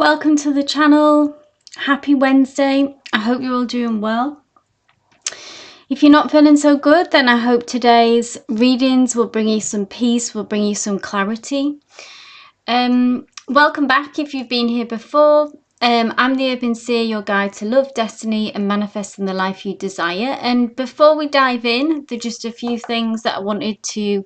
Welcome to the channel. Happy Wednesday. I hope you're all doing well. If you're not feeling so good, then I hope today's readings will bring you some peace, will bring you some clarity. Welcome back if you've been here before. I'm the Urban Seer, your guide to love, destiny and manifesting the life you desire. And before we dive in, there are just a few things that I wanted to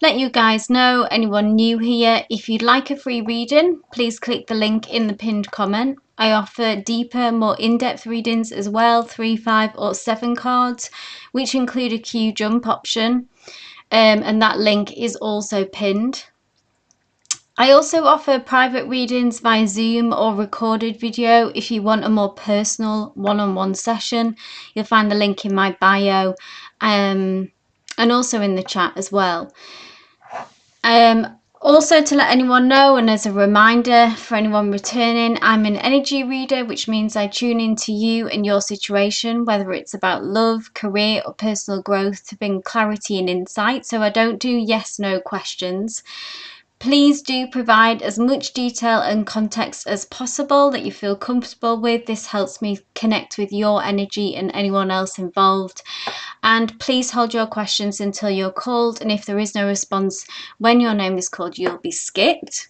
let you guys know. Anyone new here, if you'd like a free reading, please click the link in the pinned comment. I offer deeper, more in-depth readings as well, 3, 5 or 7 cards, which include a Q jump option. And that link is also pinned. I also offer private readings via Zoom or recorded video. If you want a more personal one-on-one session, you'll find the link in my bio and also in the chat as well. Also, to let anyone know, and as a reminder for anyone returning, I'm an energy reader, which means I tune into you and your situation, whether it's about love, career or personal growth, to bring clarity and insight. So I don't do yes/no questions. Please do provide as much detail and context as possible that you feel comfortable with. This helps me connect with your energy and anyone else involved. And please hold your questions until you're called. And if there is no response when your name is called, you'll be skipped.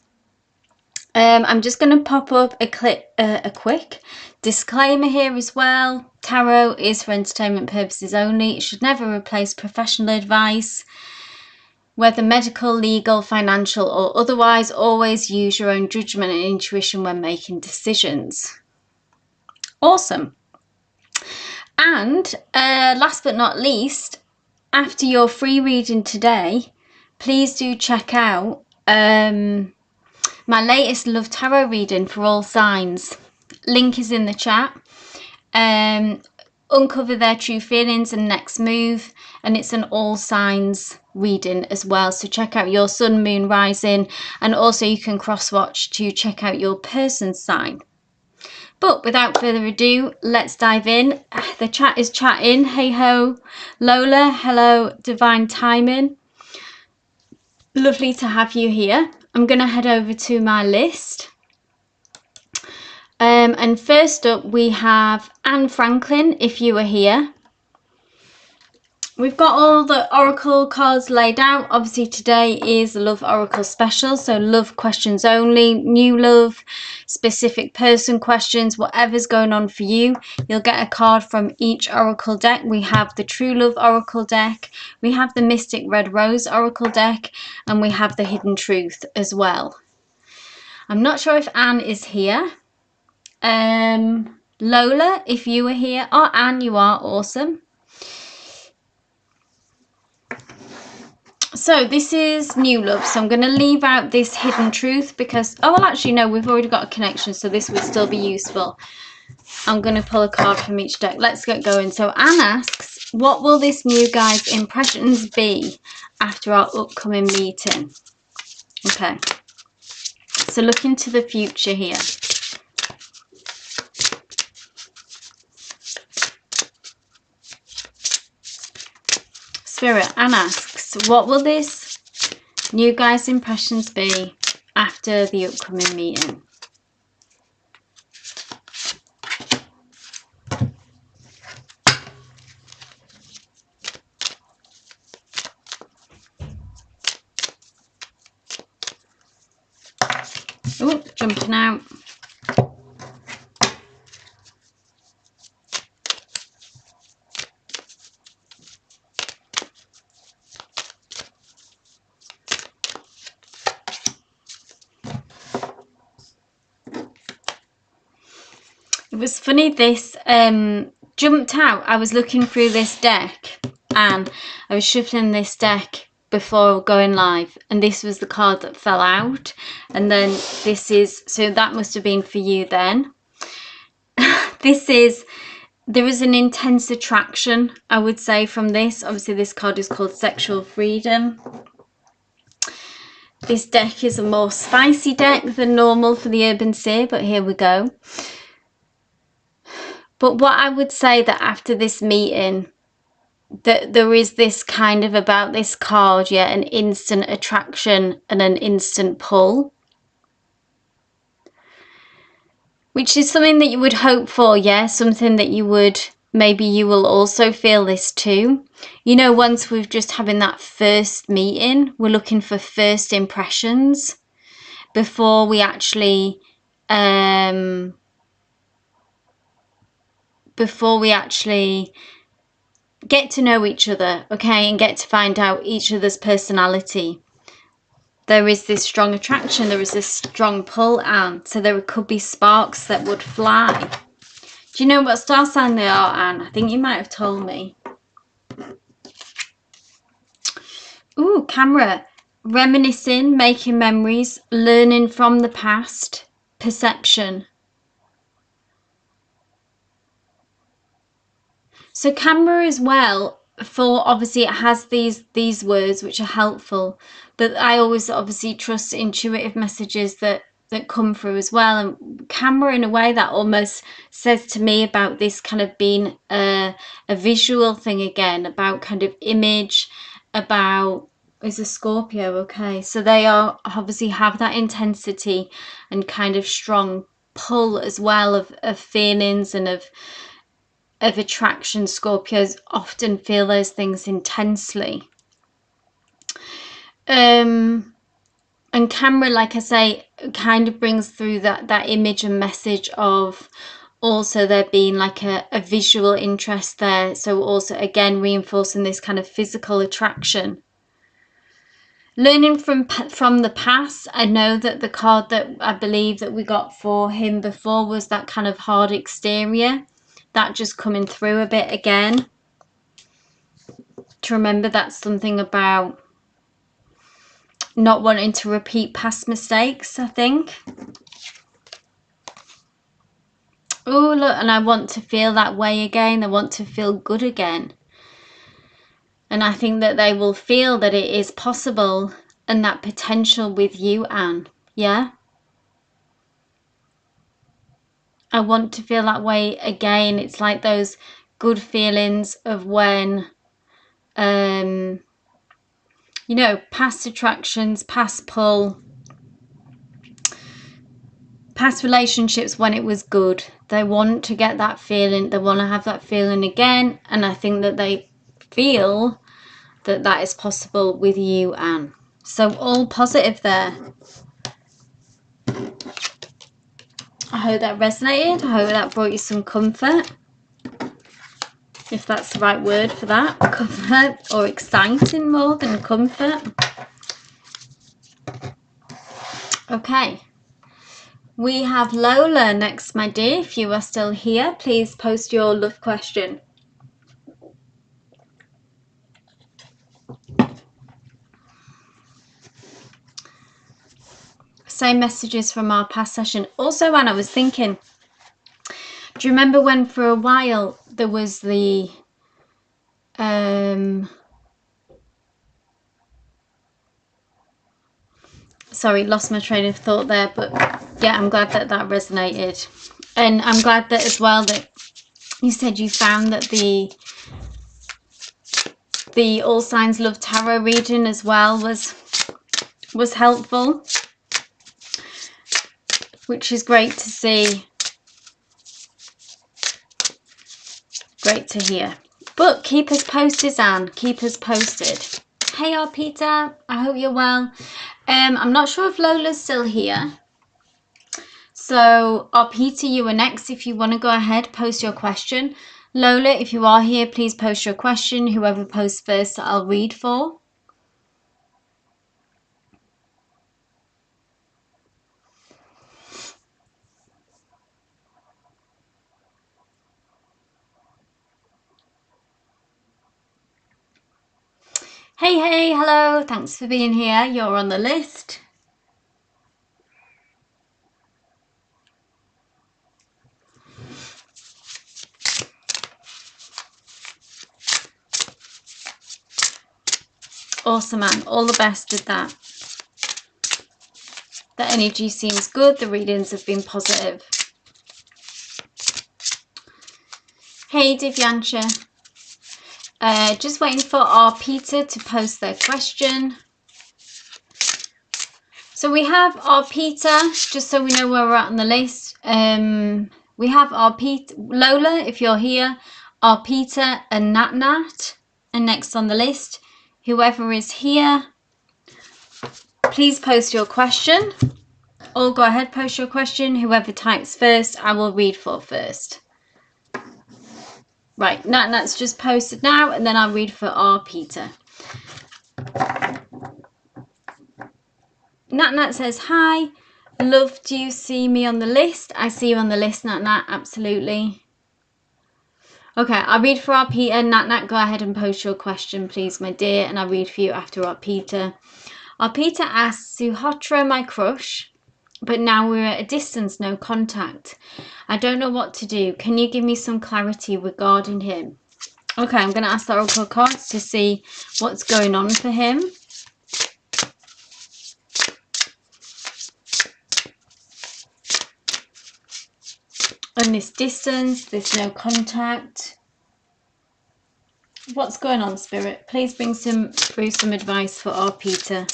I'm just going to pop up a quick disclaimer here as well. Tarot is for entertainment purposes only. It should never replace professional advice. Whether medical, legal, financial or otherwise, always use your own judgment and intuition when making decisions. Awesome. And last but not least, after your free reading today, please do check out my latest Love Tarot reading for all signs. Link is in the chat. Uncover their true feelings and next move, and it's an all signs reading as well, so check out your sun, moon, rising, and also you can cross watch to check out your person's sign. But without further ado, let's dive in. The chat is chatting. Hey ho Lola, hello Divine Timing, lovely to have you here. I'm gonna head over to my list. And first up we have Anne Franklin, if you are here. We've got all the oracle cards laid out. Obviously today is the Love Oracle special, so love questions only, new love, specific person questions, whatever's going on for you. You'll get a card from each oracle deck. We have the True Love Oracle deck, we have the Mystic Red Rose Oracle deck, and we have the Hidden Truth as well. I'm not sure if Anne is here. Lola, if you are here, or Anne, you are awesome. So this is new love, so I'm going to leave out this Hidden Truth because, oh well, actually no, we've already got a connection, so this would still be useful. I'm going to pull a card from each deck. Let's get going. So Anne asks, what will this new guy's impressions be after our upcoming meeting? Okay, so look into the future here. Spirit, Anne asks, what will this new guy's impressions be after the upcoming meeting? Oh, jumping out. It was funny, this jumped out. I was looking through this deck and I was shuffling this deck before going live, and this was the card that fell out, and then this is, so that must have been for you then. This is, there is an intense attraction, I would say, from this. Obviously this card is called Sexual Freedom. This deck is a more spicy deck than normal for the Urban Seer, but here we go. But what I would say, that after this meeting, that there is this kind of, about this card, yeah, an instant attraction and an instant pull. which is something that you would hope for, yeah? Something that you would, maybe you will also feel this too. You know, once we've just having that first meeting, we're looking for first impressions before we actually, get to know each other, okay, and get to find out each other's personality. There is this strong attraction, there is this strong pull, and so there could be sparks that would fly. Do you know what star sign they are, Anne? I think you might have told me. Ooh, camera. Reminiscing, making memories, learning from the past, perception. So camera as well, for obviously it has these words which are helpful, but I always obviously trust intuitive messages that come through as well. And camera, in a way, that almost says to me about this kind of being a visual thing again, about kind of image, about, is a Scorpio, okay, so they are obviously have that intensity and kind of strong pull as well of feelings and of attraction. Scorpios often feel those things intensely. And camera, like I say, kind of brings through that image and message of also there being like a visual interest there. So also, again, reinforcing this kind of physical attraction. Learning from the past. I know that the card that I believe that we got for him before was that kind of hard exterior. That just coming through a bit again. To remember that's something about not wanting to repeat past mistakes, I think. Oh, look, and I want to feel that way again. I want to feel good again. And I think that they will feel that it is possible and that potential with you, Anne. Yeah? I want to feel that way again. It's like those good feelings of when, you know, past attractions, past pull, past relationships when it was good. They want to get that feeling. They want to have that feeling again. And I think that they feel that that is possible with you, Anne. So all positive there. I hope that resonated. I hope that brought you some comfort. If that's the right word for that. Comfort, or exciting more than comfort. Okay. We have Lola next, my dear. If you are still here, please post your love question. Same messages from our past session. Also, Anne, I was thinking, do you remember when for a while there was the sorry, lost my train of thought there, but yeah, I'm glad that that resonated. And I'm glad that as well that you said you found that the All Signs Love Tarot reading as well was helpful, which is great to see. Great to hear. But keep us posted, Anne. Keep us posted. Hey, Peter. I hope you're well. I'm not sure if Lola's still here. So, Peter, you are next. If you want to go ahead, post your question. Lola, if you are here, please post your question. Whoever posts first, I'll read for. Hey, hello. Thanks for being here. You're on the list. Awesome, man. All the best with that. The energy seems good. The readings have been positive. Hey, Divyansha. Just waiting for our Peter to post their question. So we have our Peter, just so we know where we're at on the list. We have our Lola, if you're here, our Peter and Nat Nat. And next on the list, whoever is here, please post your question. Or go ahead, post your question. Whoever types first, I will read for first. Right, Nat Nat's just posted now, and then I'll read for our Peter. Nat Nat says, hi, love, do you see me on the list? I see you on the list, Nat Nat, absolutely. Okay, I'll read for our Peter. Nat Nat, go ahead and post your question, please, my dear, and I'll read for you after our Peter. Our Peter asks, Suhatra, my crush, but now we're at a distance, no contact. I don't know what to do. Can you give me some clarity regarding him? Okay, I'm going to ask the Oracle cards to see what's going on for him. And this distance, this no contact. What's going on, Spirit? Please bring through some advice for our Peter.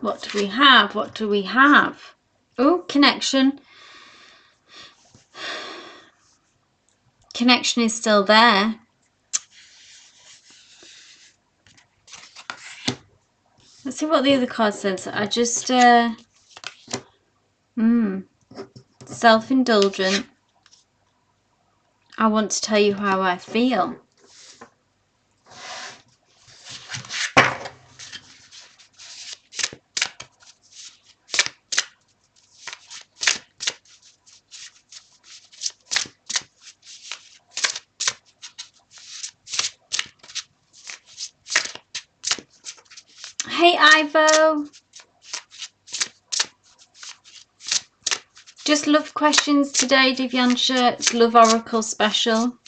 What do we have? What do we have? Oh, connection. Connection is still there. Let's see what the other card says. I just, self-indulgent. I want to tell you how I feel. Hey, Ivo. Just love questions today, Divyansha. It's Love Oracle special.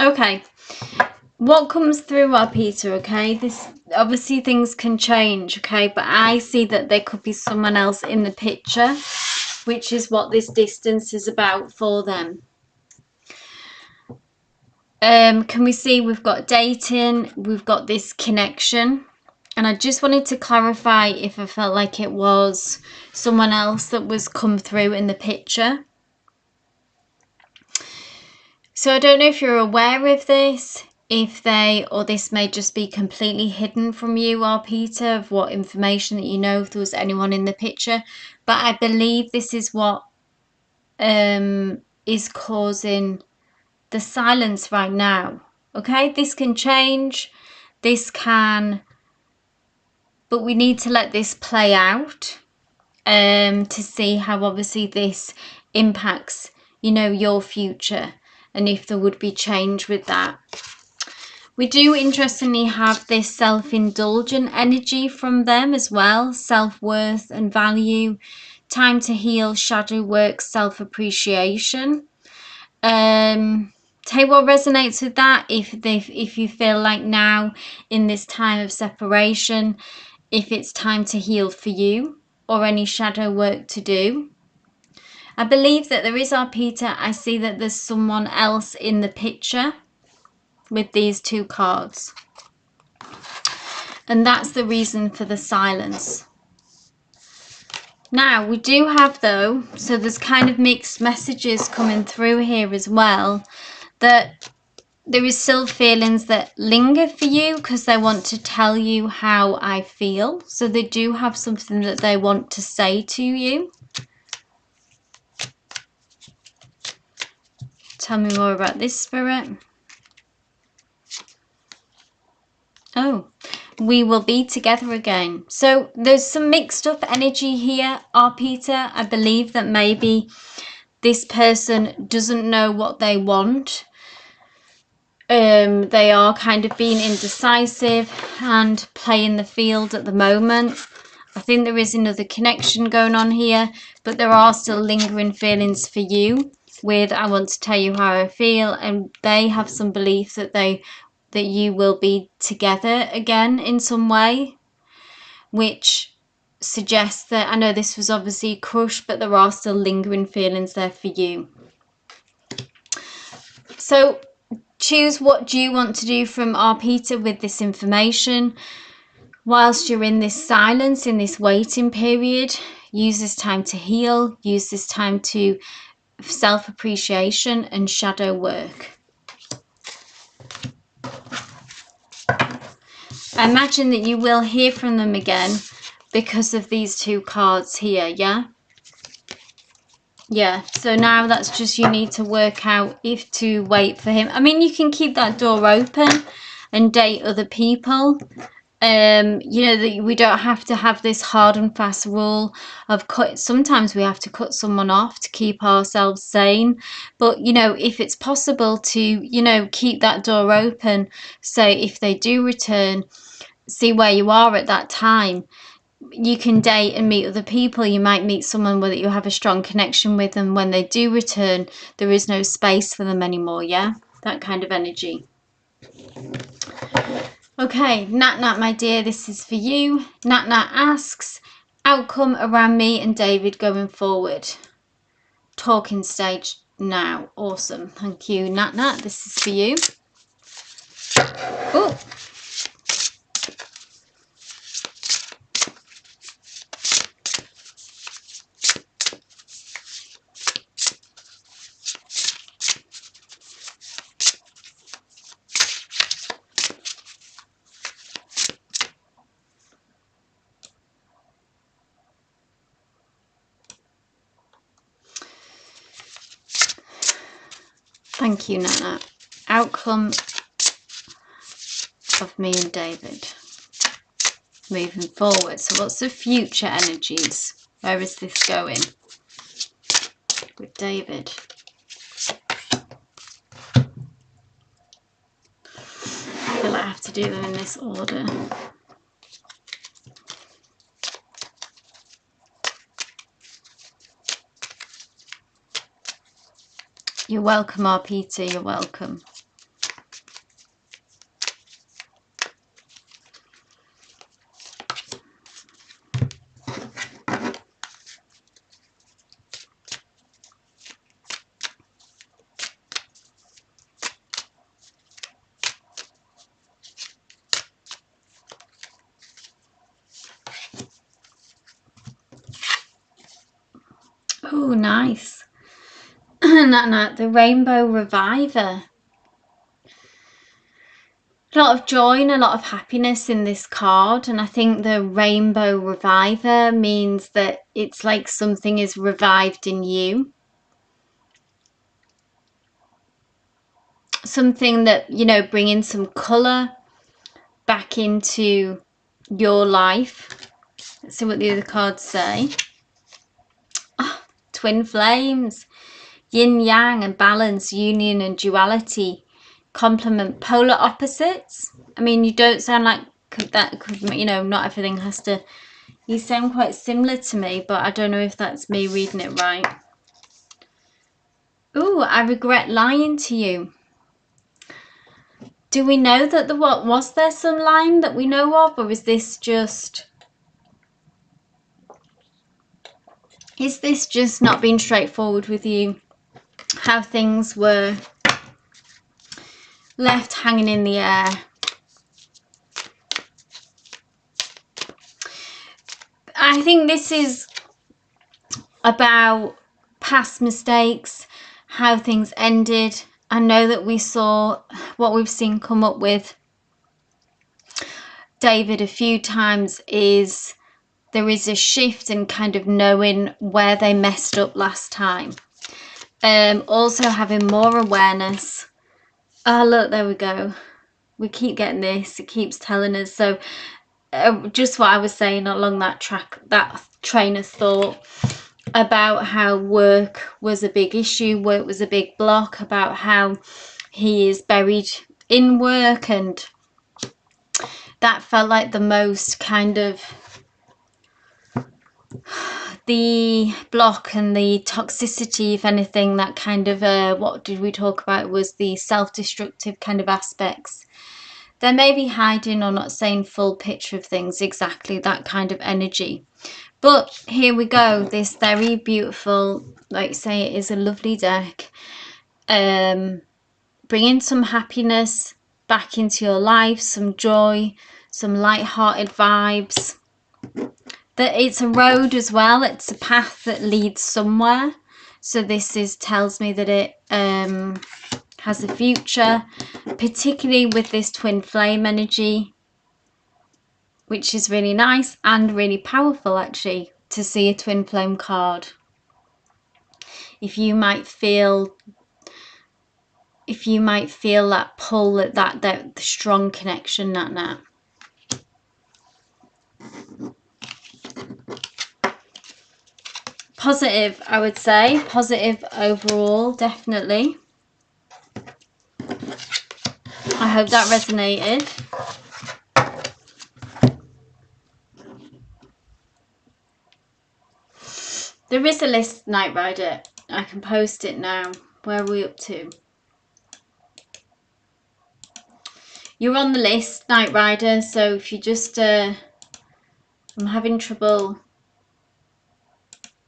Okay. What comes through our Peter, okay? This obviously things can change, okay? But I see that there could be someone else in the picture, which is what this distance is about for them. Can we see we've got dating, we've got this connection, and I just wanted to clarify if I felt like it was someone else that was come through in the picture. So I don't know if you're aware of this, if they, or this may just be completely hidden from you, or Peter, of what information that you know, if there was anyone in the picture, but I believe this is what is causing the silence right now. Okay, this can change, this can, but we need to let this play out to see how obviously this impacts, you know, your future, and if there would be change with that. We do interestingly have this self-indulgent energy from them as well, self-worth and value, time to heal, shadow work, self-appreciation. Take what resonates with that. If you feel like now in this time of separation, if it's time to heal for you or any shadow work to do. I believe that there is our Peter. I see that there's someone else in the picture with these two cards, and that's the reason for the silence. Now we do have, though, so there's kind of mixed messages coming through here as well, that there is still feelings that linger for you because they want to tell you how I feel. So they do have something that they want to say to you. Tell me more about this, Spirit. we will be together again. So there's some mixed up energy here, Peter. I believe that maybe this person doesn't know what they want. They are kind of being indecisive and playing the field at the moment. I think there is another connection going on here, but there are still lingering feelings for you with I want to tell you how I feel, and they have some belief that you will be together again in some way, which suggests that, I know this was obviously a crush, but there are still lingering feelings there for you. So choose what do you want to do from Peter with this information. Whilst you're in this silence, in this waiting period, use this time to heal, use this time to self-appreciation and shadow work. I imagine that you will hear from them again because of these two cards here, yeah? Yeah, so now that's just you need to work out if to wait for him. I mean, you can keep that door open and date other people. You know, that we don't have to have this hard and fast rule of sometimes we have to cut someone off to keep ourselves sane. But, you know, if it's possible to, you know, keep that door open, so if they do return, see where you are at that time. You can date and meet other people. You might meet someone that you have a strong connection with, and when they do return, there is no space for them anymore, yeah? That kind of energy. Okay, Nat Nat, my dear, this is for you. Nat Nat asks, outcome around me and David going forward. Talking stage now. Awesome. Thank you, Nat Nat. This is for you. Oh. Thank you, Nana. Outcome of me and David moving forward. So what's the future energies? Where is this going with David? I feel like I have to do them in this order. You're welcome, Peter. You're welcome. Oh, nice. The Rainbow Reviver. A lot of joy and a lot of happiness in this card, and I think the Rainbow Reviver means that it's like something is revived in you. Something that, you know, bringing some colour back into your life. Let's see what the other cards say. Oh, twin flames. Yin yang and balance, union and duality, complement, polar opposites. I mean, you don't sound like that could, you know, not everything has to, you sound quite similar to me, but I don't know if that's me reading it right. Ooh, I regret lying to you. Do we know that was there some lying that we know of, or is this just not being straightforward with you? How things were left hanging in the air. I think this is about past mistakes, how things ended. I know that we saw what we've seen come up with David a few times is there is a shift in kind of knowing where they messed up last time. Also having more awareness. Oh, look, there we go. We keep getting this. It keeps telling us. So just what I was saying along that train of thought about how work was a big issue, work was a big block, about how he is buried in work, and that felt like the most kind of the block and the toxicity, if anything, that kind of what did we talk about, was the self-destructive kind of aspects. They may be hiding or not saying full picture of things, exactly that kind of energy. But here we go, this very beautiful, like you say, it is a lovely deck, bringing some happiness back into your life, some joy, some light-hearted vibes. That it's a road as well, it's a path that leads somewhere. So this tells me that it has a future, particularly with this twin flame energy, which is really nice and really powerful actually to see a twin flame card. If you might feel that pull, that strong connection, that. Positive, I would say. Positive overall, definitely. I hope that resonated. There is a list, Night Rider. I can post it now. Where are we up to? You're on the list, Night Rider, so if you just... I'm having trouble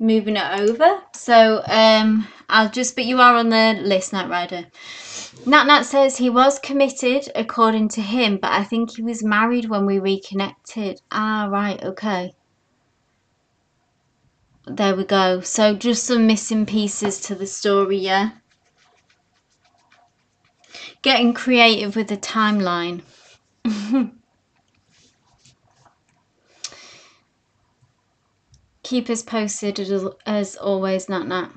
moving it over, so but you are on the list, Night Rider. Nat says he was committed according to him, but I think he was married when we reconnected. Ah, right, okay. There we go. So just some missing pieces to the story, yeah? Getting creative with the timeline. Keep us posted as always, Nat.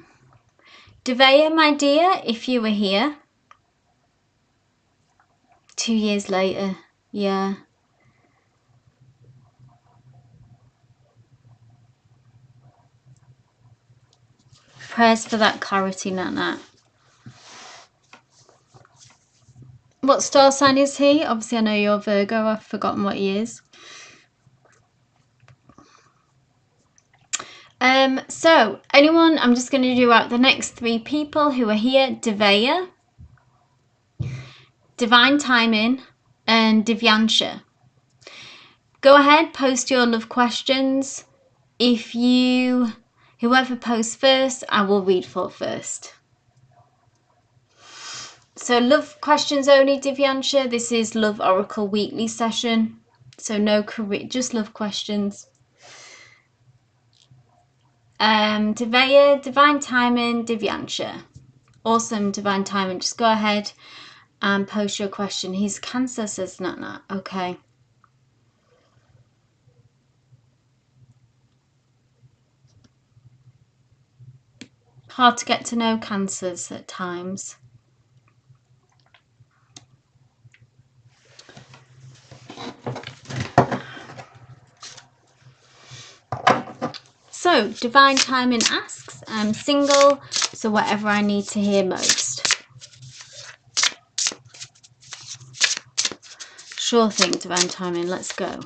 Devea, my dear, if you were here. 2 years later, yeah. Prayers for that clarity, Nat. What star sign is he? Obviously, I know you're Virgo. I've forgotten what he is. So, anyone, I'm just going to do out the next 3 people who are here. Devea, Divine Timing, and Divyansha. Go ahead, post your love questions. Whoever posts first, I will read for first. So love questions only, Divyansha. This is Love Oracle weekly session. So no career, just love questions. Devea, Divine Timing, Divyansha. Awesome, Divine Timing. Just go ahead and post your question. He's Cancer, says Nat. Okay. Hard to get to know Cancers at times. So, Divine Timing asks, I'm single, so whatever I need to hear most. Sure thing, Divine Timing, let's go.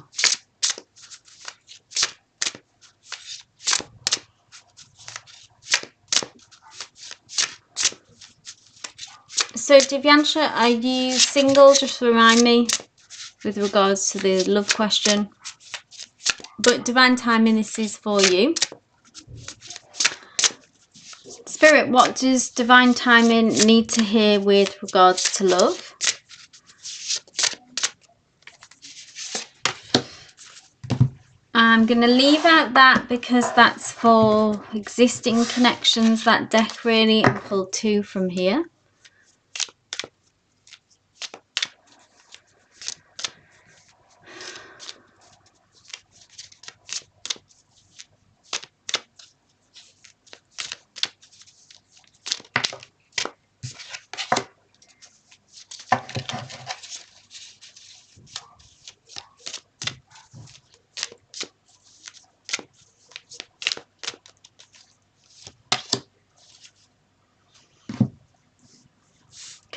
So, Divyansha, are you single? Just remind me with regards to the love question. But Divine Timing, this is for you. Spirit, what does Divine Timing need to hear with regards to love? I'm going to leave out that because that's for existing connections, that deck really, and pull 2 from here.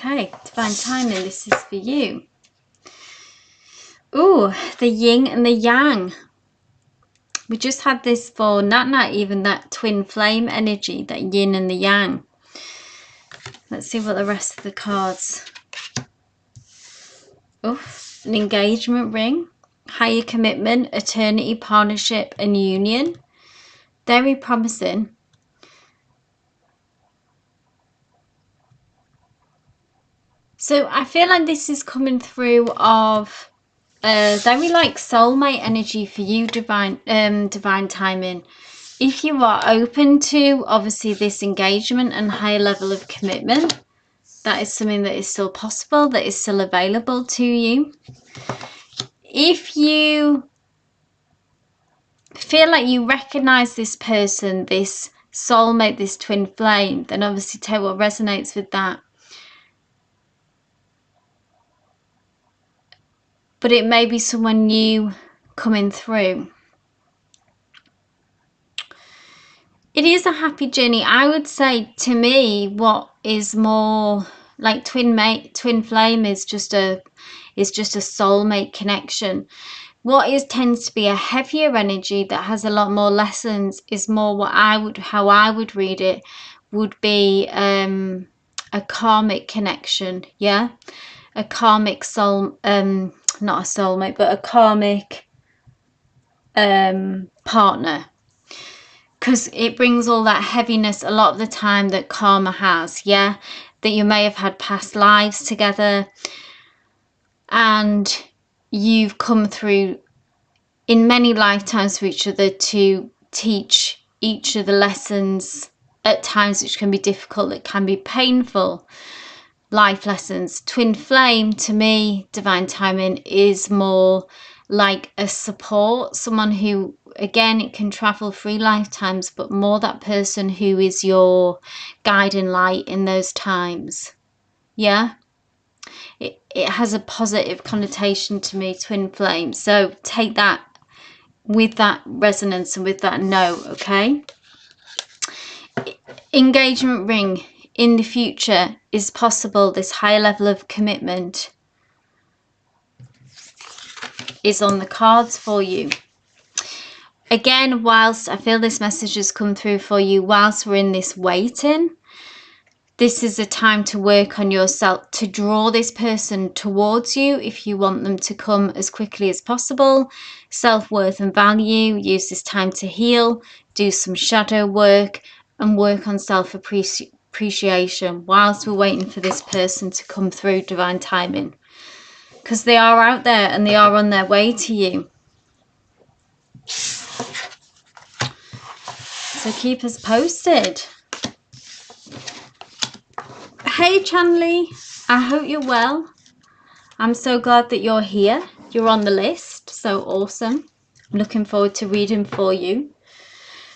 Okay, divine timing, this is for you. Ooh, the yin and the yang. We just had this for Nat, even that twin flame energy, that yin and the yang. Let's see what the rest of the cards. Oof, an engagement ring, higher commitment, eternity, partnership and union. Very promising. So I feel like this is coming through of very like soulmate energy for you, divine timing. If you are open to obviously this engagement and high level of commitment, that is something that is still possible, that is still available to you. If you feel like you recognize this person, this soulmate, this twin flame, then obviously take what resonates with that. But it may be someone new coming through. It is a happy journey. I would say, to me, what is more like twin flame is just a soulmate connection. What tends to be a heavier energy that has a lot more lessons is more how I would read it would be a karmic connection. Yeah, a karmic soul, not a soulmate, but a karmic partner, because it brings all that heaviness a lot of the time that karma has. Yeah, that you may have had past lives together and you've come through in many lifetimes for each other to teach each other lessons at times which can be difficult, that can be painful life lessons. Twin flame, to me, divine timing, is more like a support, someone who, again, it can travel through lifetimes, but more that person who is your guiding light in those times. Yeah, it has a positive connotation to me, twin flame. So take that with that resonance and with that note, okay? Engagement ring in the future is possible. This higher level of commitment is on the cards for you. Again, whilst I feel this message has come through for you, whilst we're in this waiting, this is a time to work on yourself, to draw this person towards you if you want them to come as quickly as possible. Self-worth and value, use this time to heal, do some shadow work and work on self-appreciation whilst we're waiting for this person to come through, divine timing, because they are out there and they are on their way to you. So keep us posted. Hey Chanley, I hope you're well. I'm so glad that you're here. You're on the list, so awesome. I'm looking forward to reading for you.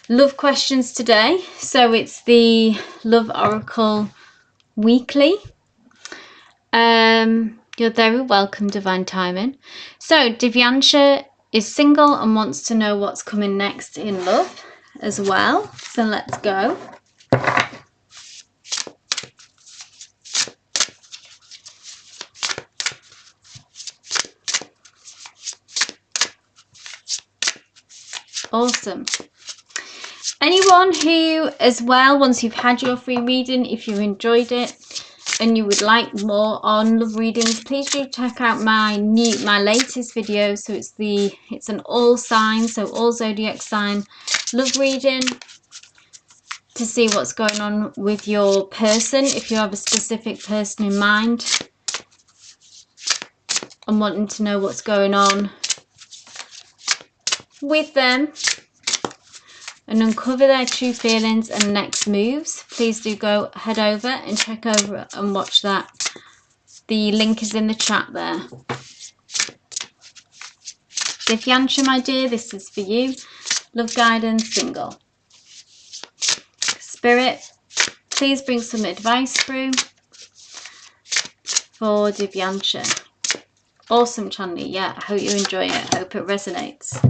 Love questions today. So it's the Love Oracle Weekly. You're very welcome, divine timing. So Divyansha is single and wants to know what's coming next in love as well. So let's go. Awesome. Anyone who, as well, once you've had your free reading, if you enjoyed it and you would like more on love readings, please do check out my latest video. So it's an all sign, so all zodiac sign love reading, to see what's going on with your person, if you have a specific person in mind and wanting to know what's going on with them and uncover their true feelings and next moves. Please do head over and check over and watch that. The link is in the chat there. Divyansha, my dear, this is for you. Love guidance, single. Spirit, please bring some advice through for Divyansha. Awesome, Chanley. Yeah, I hope you enjoy it. I hope it resonates.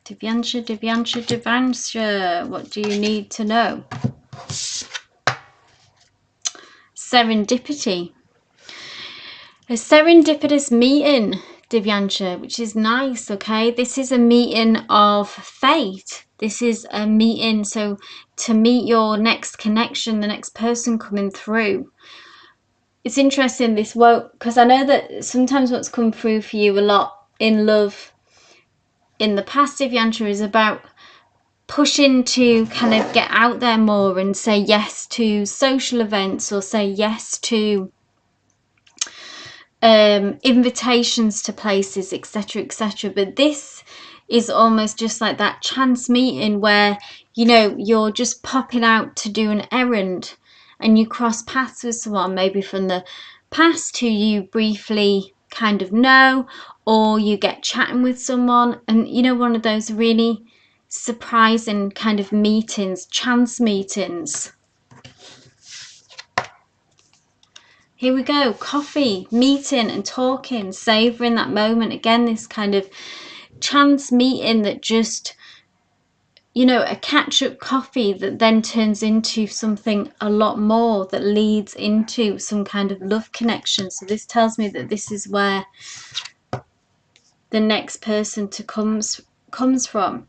Divyansha, Divyansha, Divyansha, what do you need to know? Serendipity. A serendipitous meeting, Divyansha, which is nice, okay? This is a meeting of fate. This is a meeting, so to meet your next connection, the next person coming through. It's interesting, this won't, because I know that sometimes what's come through for you a lot in love in the past, Divyansha, is about pushing to kind of get out there more and say yes to social events or say yes to invitations to places, etc., etc. But this is almost just like that chance meeting where, you know, you're just popping out to do an errand and you cross paths with someone maybe from the past who you briefly kind of know, or you get chatting with someone and, you know, one of those really surprising kind of meetings, chance meetings. Here we go, coffee, meeting and talking, savouring that moment. Again, this kind of chance meeting that just, you know, a catch-up coffee that then turns into something a lot more, that leads into some kind of love connection. So this tells me that this is where the next person to comes from.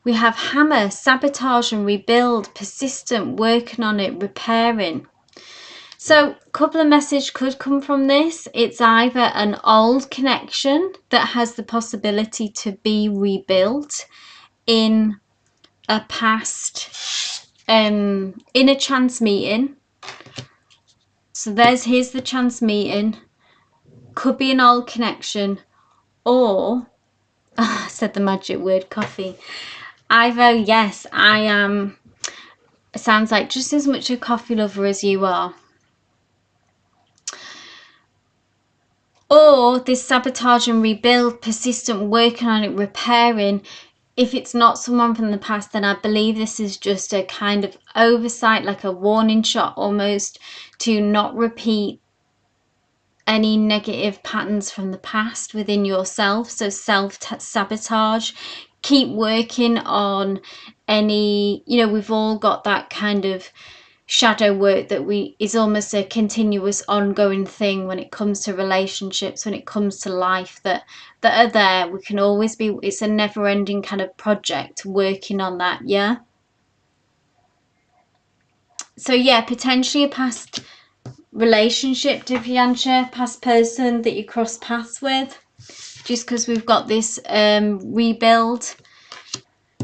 We have hammer, sabotage and rebuild, persistent, working on it, repairing. So a couple of messages could come from this. It's either an old connection that has the possibility to be rebuilt in a past, in a chance meeting. So here's the chance meeting. Could be an old connection, or I said the magic word, coffee. Either, yes, I am, it sounds like just as much a coffee lover as you are. Or this sabotage and rebuild, persistent working on it, repairing. If it's not someone from the past, then I believe this is just a kind of oversight, like a warning shot almost, to not repeat any negative patterns from the past within yourself. So self-sabotage, keep working on any, you know, we've all got that kind of shadow work that is almost a continuous ongoing thing when it comes to relationships, when it comes to life, that are there. We can always be, it's a never-ending kind of project working on that. Yeah, so yeah, potentially a past relationship, Divyansha, past person that you cross paths with, just because we've got this rebuild.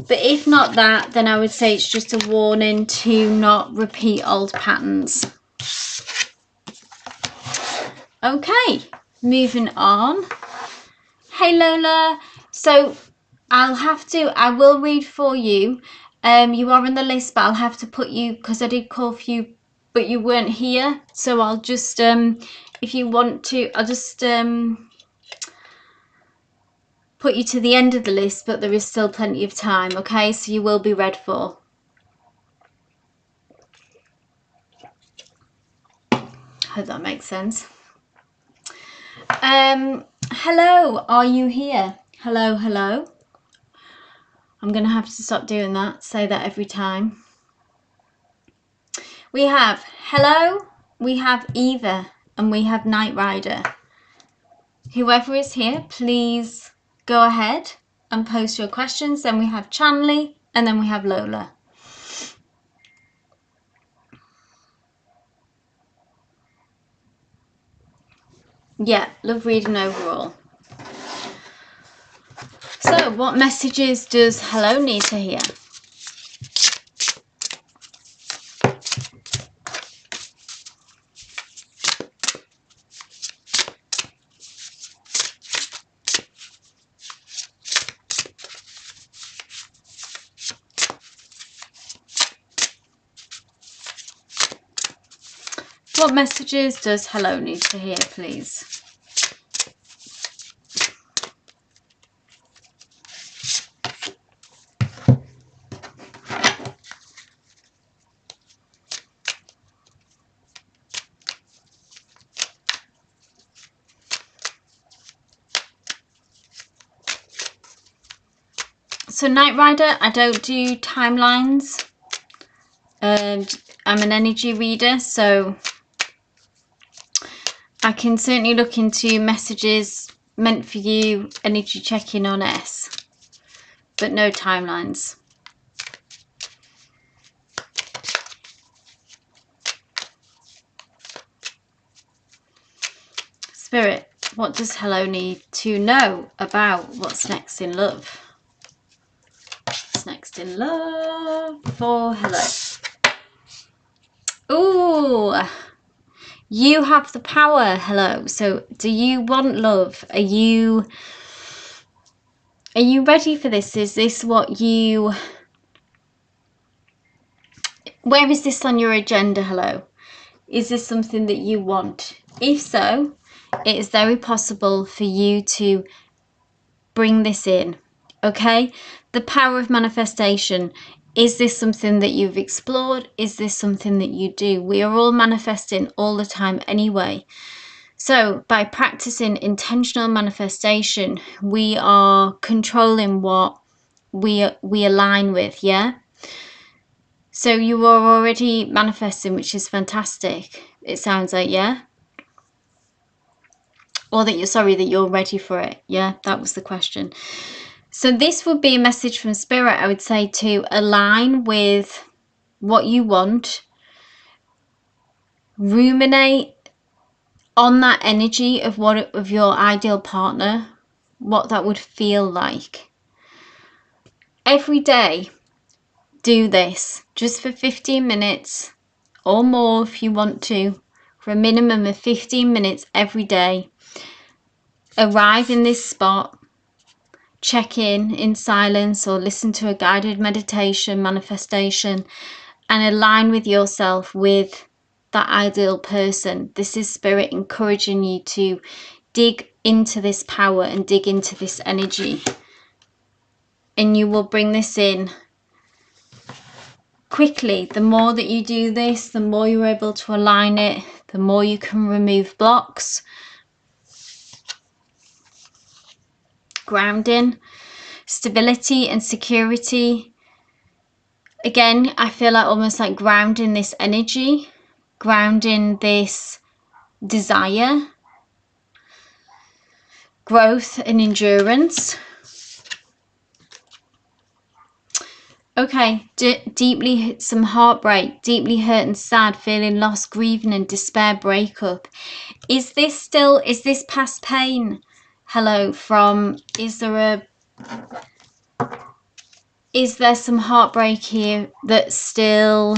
But if not that, then I would say it's just a warning to not repeat old patterns. Okay, moving on. Hey Lola, so I will read for you. You are on the list, but I'll have to put you, because I did call for you, but you weren't here. So I'll just, if you want to, I'll just put you to the end of the list, but there is still plenty of time, okay? So you will be read for. Hope that makes sense. Hello, are you here? Hello, hello. I'm going to have to stop doing that. Say that every time. We have hello, we have Eva, and we have Night Rider. Whoever is here, please go ahead and post your questions. Then we have Chanley, and then we have Lola. Yeah, love reading overall. So, what messages does hello need to hear? What messages does hello need to hear, please? So Night Rider, I don't do timelines. I'm an energy reader, so I can certainly look into messages meant for you, energy check-in on S, but no timelines. Spirit, what does Hello need to know about what's next in love? What's next in love for Hello? Ooh, you have the power, Hello. So do you want love? Are you ready for this? Is this what you... Where is this on your agenda, Hello? Is this something that you want? If so, it is very possible for you to bring this in, okay? The power of manifestation. Is this something that you've explored? Is this something that you do? We are all manifesting all the time anyway. So by practicing intentional manifestation, we are controlling what we align with, yeah? So you are already manifesting, which is fantastic. It sounds like, yeah? Or that you're ready for it. Yeah, that was the question. So this would be a message from Spirit, I would say, to align with what you want. Ruminate on that energy of of your ideal partner, what that would feel like. Every day, do this just for 15 minutes or more if you want to, for a minimum of 15 minutes every day. Arrive in this spot, check in silence, or listen to a guided meditation, manifestation, and align with yourself with that ideal person. This is Spirit encouraging you to dig into this power and dig into this energy. And you will bring this in quickly. The more that you do this, the more you're able to align it, the more you can remove blocks. Grounding, stability and security. Again, I feel like almost like grounding this energy, grounding this desire, growth and endurance. Okay, deeply some heartbreak, deeply hurt and sad, feeling lost, grieving and despair, breakup. Is this past pain? Hello, is there some heartbreak here that is still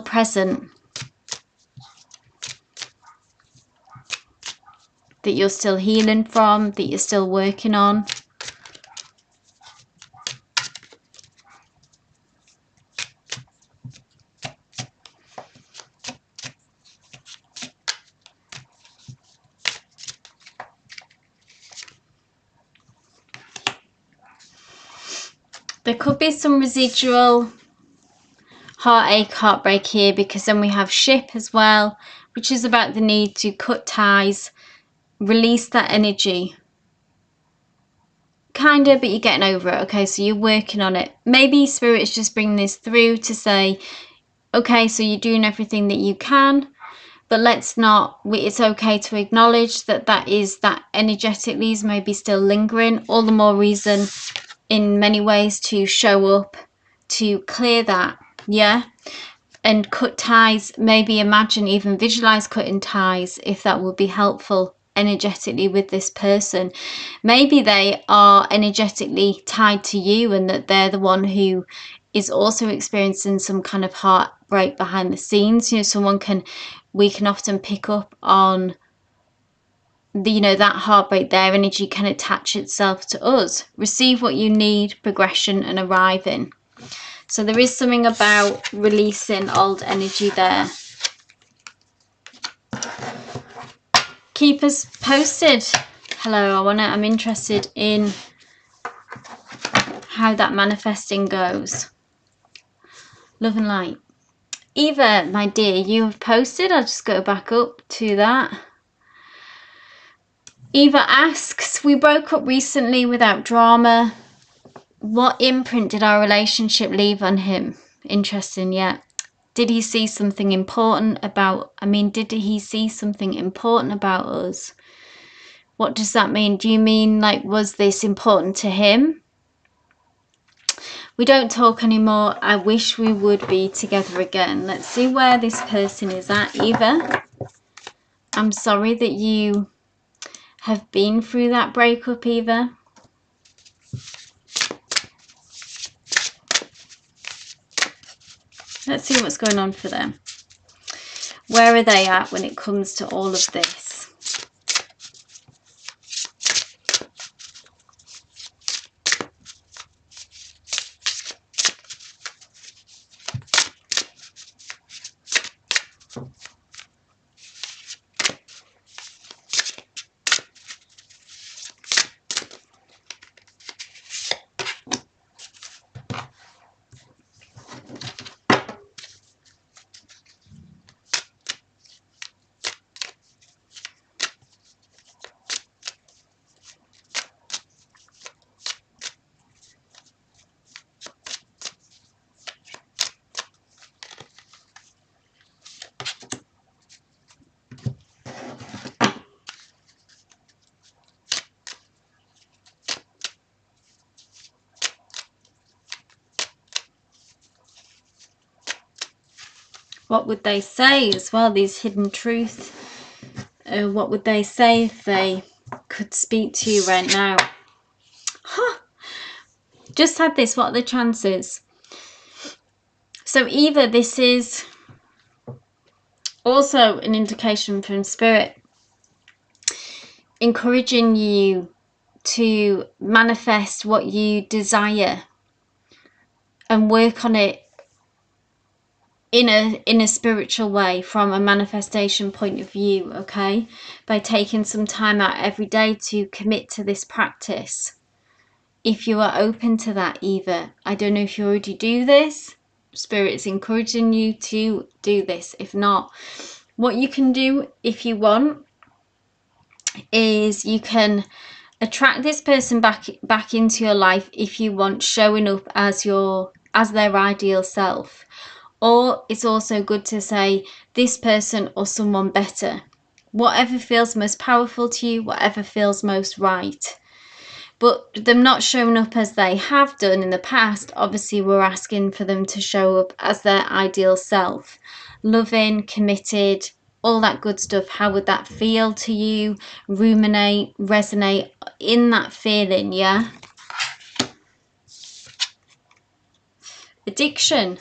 present, that you're still healing from, that you're still working on? There could be some residual heartache, heartbreak here, because then we have ship as well, which is about the need to cut ties, release that energy. Kind of, but you're getting over it, okay? So you're working on it. Maybe Spirit's just bringing this through to say, okay, so you're doing everything that you can, but it's okay to acknowledge that energetically is maybe still lingering. All the more reason in many ways to show up, to clear that, yeah? And cut ties, maybe imagine, even visualize cutting ties, if that would be helpful energetically with this person. Maybe they are energetically tied to you, and that they're the one who is also experiencing some kind of heartbreak behind the scenes. You know, we can often pick up on that heartbreak. Their energy can attach itself to us. Receive what you need, progression and arriving. So there is something about releasing old energy there. Keep us posted. Hello, I'm interested in how that manifesting goes. Love and light. Eva, my dear, you have posted. I'll just go back up to that. Eva asks, we broke up recently without drama. What imprint did our relationship leave on him? Interesting, yeah. Did he see something important about, did he see something important about us? What does that mean? Do you mean, like, was this important to him? We don't talk anymore. I wish we would be together again. Let's see where this person is at. Eva, I'm sorry that you have been through that breakup, Eva. Let's see what's going on for them. Where are they at when it comes to all of this? What would they say as well, these hidden truths? What would they say if they could speak to you right now? Huh. Just had this. What are the chances? So Eva, this is also an indication from Spirit encouraging you to manifest what you desire and work on it in a spiritual way, from a manifestation point of view, okay? By taking some time out every day to commit to this practice. If you are open to that, Eva, I don't know if you already do this. Spirit is encouraging you to do this. If not, what you can do if you want is you can attract this person back into your life if you want, showing up as their ideal self. Or it's also good to say this person or someone better. Whatever feels most powerful to you, whatever feels most right. But them not showing up as they have done in the past, obviously we're asking for them to show up as their ideal self. Loving, committed, all that good stuff. How would that feel to you? Ruminate, resonate in that feeling, yeah? Addiction.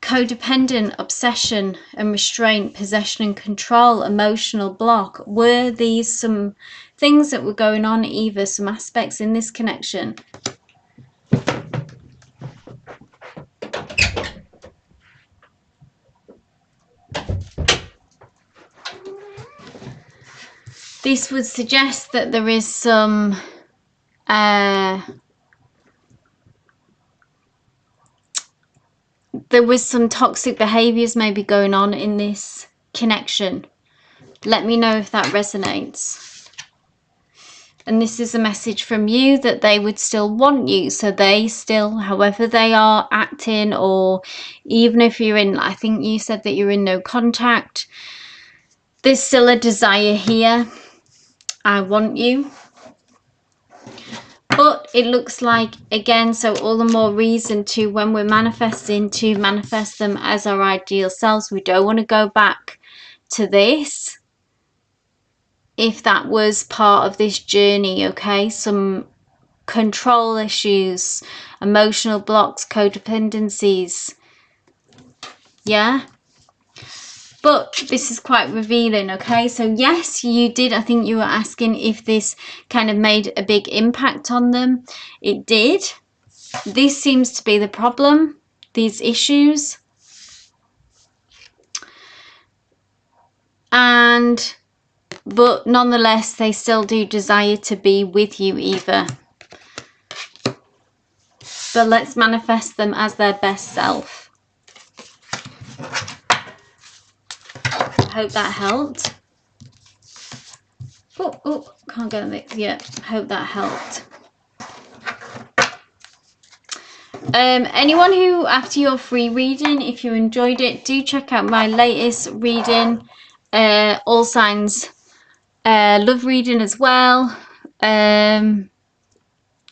Codependent, obsession and restraint, possession and control, emotional block. Were these some things that were going on, Eva, some aspects in this connection? This would suggest that there is some there was some toxic behaviors maybe going on in this connection. Let me know if that resonates. And this is a message from you that they would still want you. So they still, however they are acting, or even if you're in, I think you said that you're in no contact, there's still a desire here. I want you. But it looks like, again, so all the more reason to, when we're manifesting, to manifest them as our ideal selves. We don't want to go back to this if that was part of this journey, okay? Some control issues, emotional blocks, codependencies, yeah? But this is quite revealing, okay? So yes, you did. I think you were asking if this kind of made a big impact on them. It did. This seems to be the problem, these issues. But nonetheless, they still do desire to be with you, Eva. But let's manifest them as their best self. I hope that helped. Oh, can't get it yet. Hope that helped. Anyone who, after your free reading, if you enjoyed it, do check out my latest reading, All Signs Love reading as well, to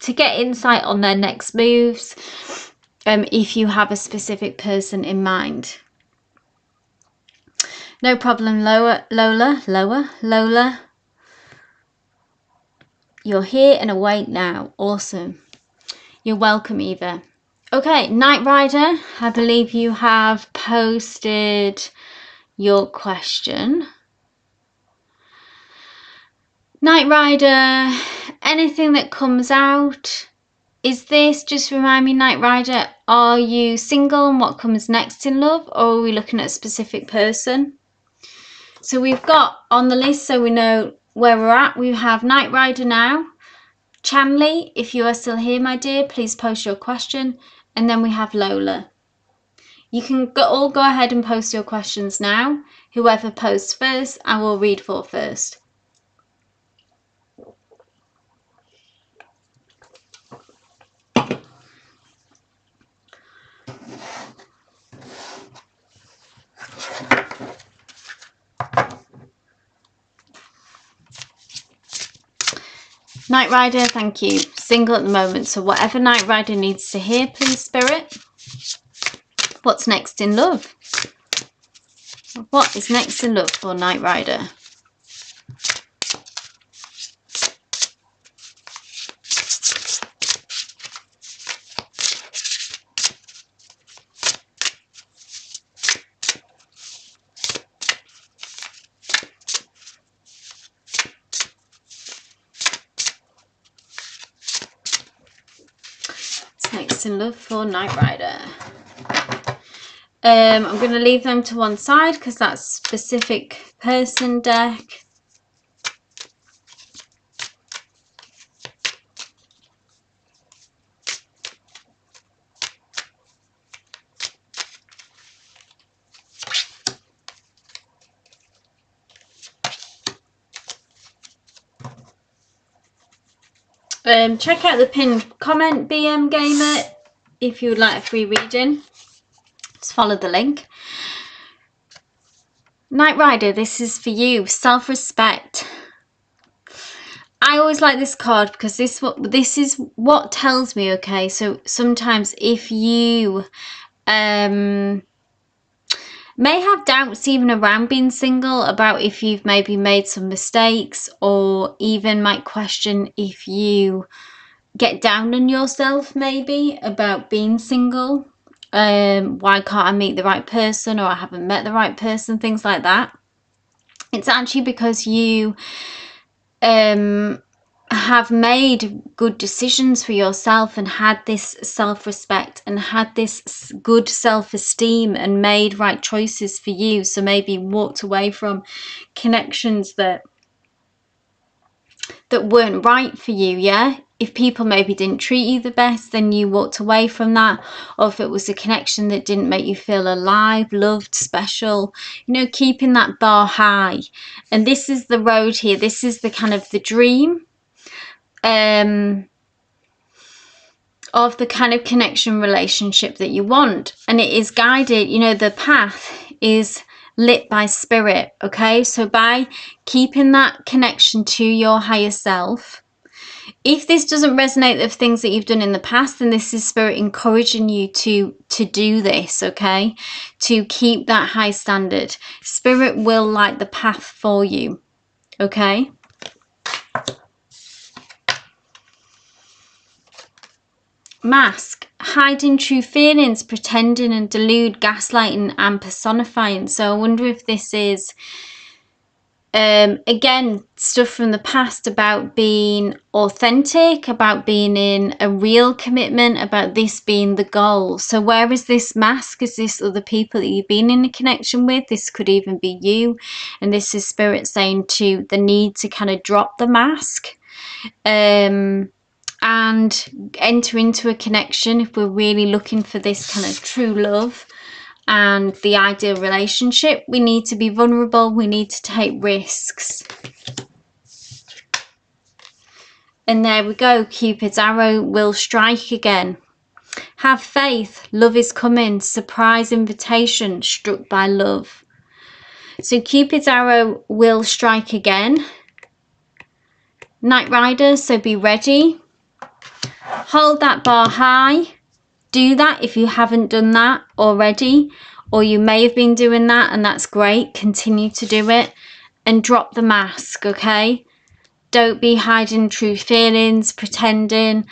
get insight on their next moves, if you have a specific person in mind. No problem, Lola. You're here and awake now. Awesome. You're welcome, Eva. Okay, Knight Rider, I believe you have posted your question. Knight Rider, anything that comes out, is this, just remind me, Knight Rider, are you single and what comes next in love, or are we looking at a specific person? So we've got on the list, so we know where we're at, we have Knight Rider now. Chanley, if you are still here, my dear, please post your question. And then we have Lola. You can all go ahead and post your questions now. Whoever posts first, I will read for first. Knight Rider, thank you. Single at the moment, so whatever Knight Rider needs to hear, please, Spirit. What's next in love? What is next in love for Knight Rider? Next in love for Knight Rider. I'm going to leave them to one side because that's specific person deck. Check out the pinned comment, BM Gamer, if you would like a free reading. Just follow the link. Knight Rider, this is for you. Self-respect. I always like this card because this is what tells me, okay, so sometimes if you may have doubts even around being single, about if you've maybe made some mistakes, or even might question if you get down on yourself maybe about being single. Why can't I meet the right person, or I haven't met the right person, things like that. It's actually because you have made good decisions for yourself and had this self-respect and had this good self-esteem and made right choices for you. So maybe walked away from connections that weren't right for you. Yeah, if people maybe didn't treat you the best, then you walked away from that. Or if it was a connection that didn't make you feel alive, loved, special, you know, keeping that bar high. And this is the road here. This is the kind of the dream of the kind of connection relationship that you want. And it is guided, you know, the path is lit by spirit. Okay, so by keeping that connection to your higher self, if this doesn't resonate with things that you've done in the past, then this is spirit encouraging you to do this, okay, to keep that high standard. Spirit will light the path for you. Okay, mask, hiding true feelings, pretending and delude, gaslighting and personifying. So I wonder if this is again stuff from the past about being authentic, about being in a real commitment, about this being the goal. So where is this mask? Is this other people that you've been in a connection with? This could even be you, and this is spirit saying to the need to kind of drop the mask and enter into a connection. If we're really looking for this kind of true love and the ideal relationship, we need to be vulnerable, we need to take risks. And there we go. Cupid's arrow will strike again. Have faith. Love is coming. Surprise invitation struck by love. So Cupid's arrow will strike again. Knight Rider, so be ready. Hold that bar high. Do that if you haven't done that already, or you may have been doing that and that's great. Continue to do it and drop the mask, okay? Don't be hiding true feelings, pretending.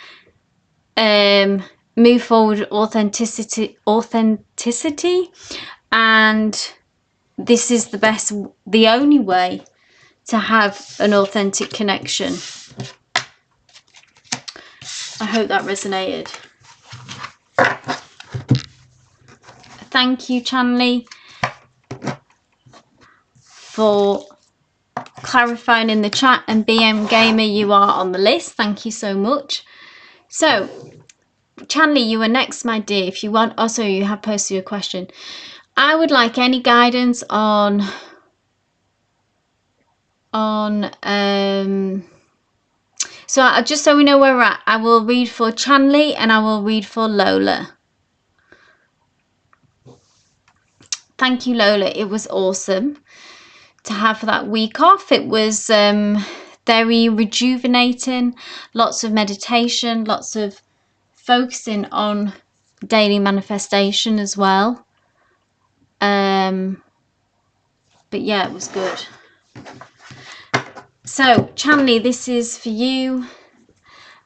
Move forward with authenticity, and this is the only way to have an authentic connection. I hope that resonated. Thank you, Chanley, for clarifying in the chat, and BM Gamer, you are on the list. Thank you so much. So, Chanley, you are next, my dear. If you want, also you have posted your question. I would like any guidance on so just so we know where we're at, I will read for Chanley and I will read for Lola. Thank you, Lola. It was awesome to have that week off. It was very rejuvenating, lots of meditation, lots of focusing on daily manifestation as well. But yeah, it was good. So Chanley, this is for you,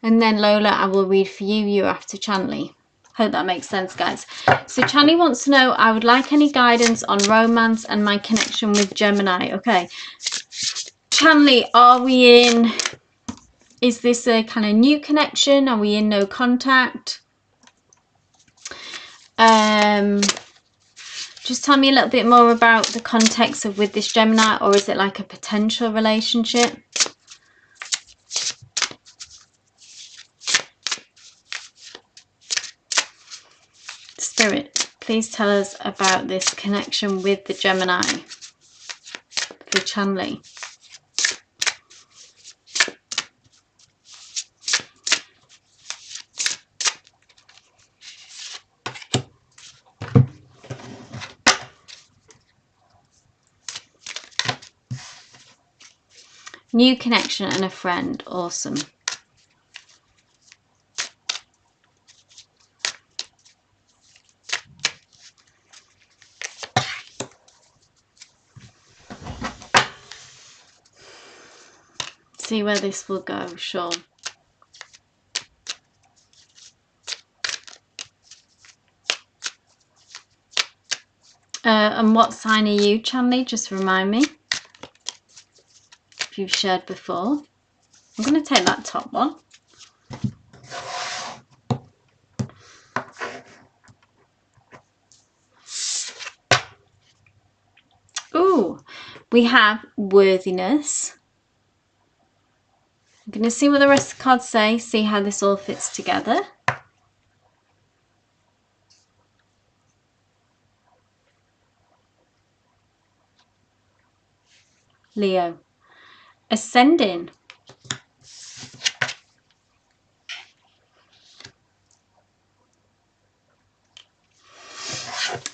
and then Lola, I will read for you. You're after Chanley. Hope that makes sense, guys. So Chanley wants to know, I would like any guidance on romance and my connection with Gemini. Okay, Chanley, are we in, is this a kind of new connection? Are we in no contact? Just tell me a little bit more about the context of with this Gemini, or is it like a potential relationship? Spirit, please tell us about this connection with the Gemini for Chanley. New connection and a friend. Awesome. See where this will go, sure. And what sign are you, Chanley? Just remind me if you've shared before. I'm going to take that top one. Ooh, we have worthiness. I'm going to see what the rest of the cards say, see how this all fits together. Leo. Ascending.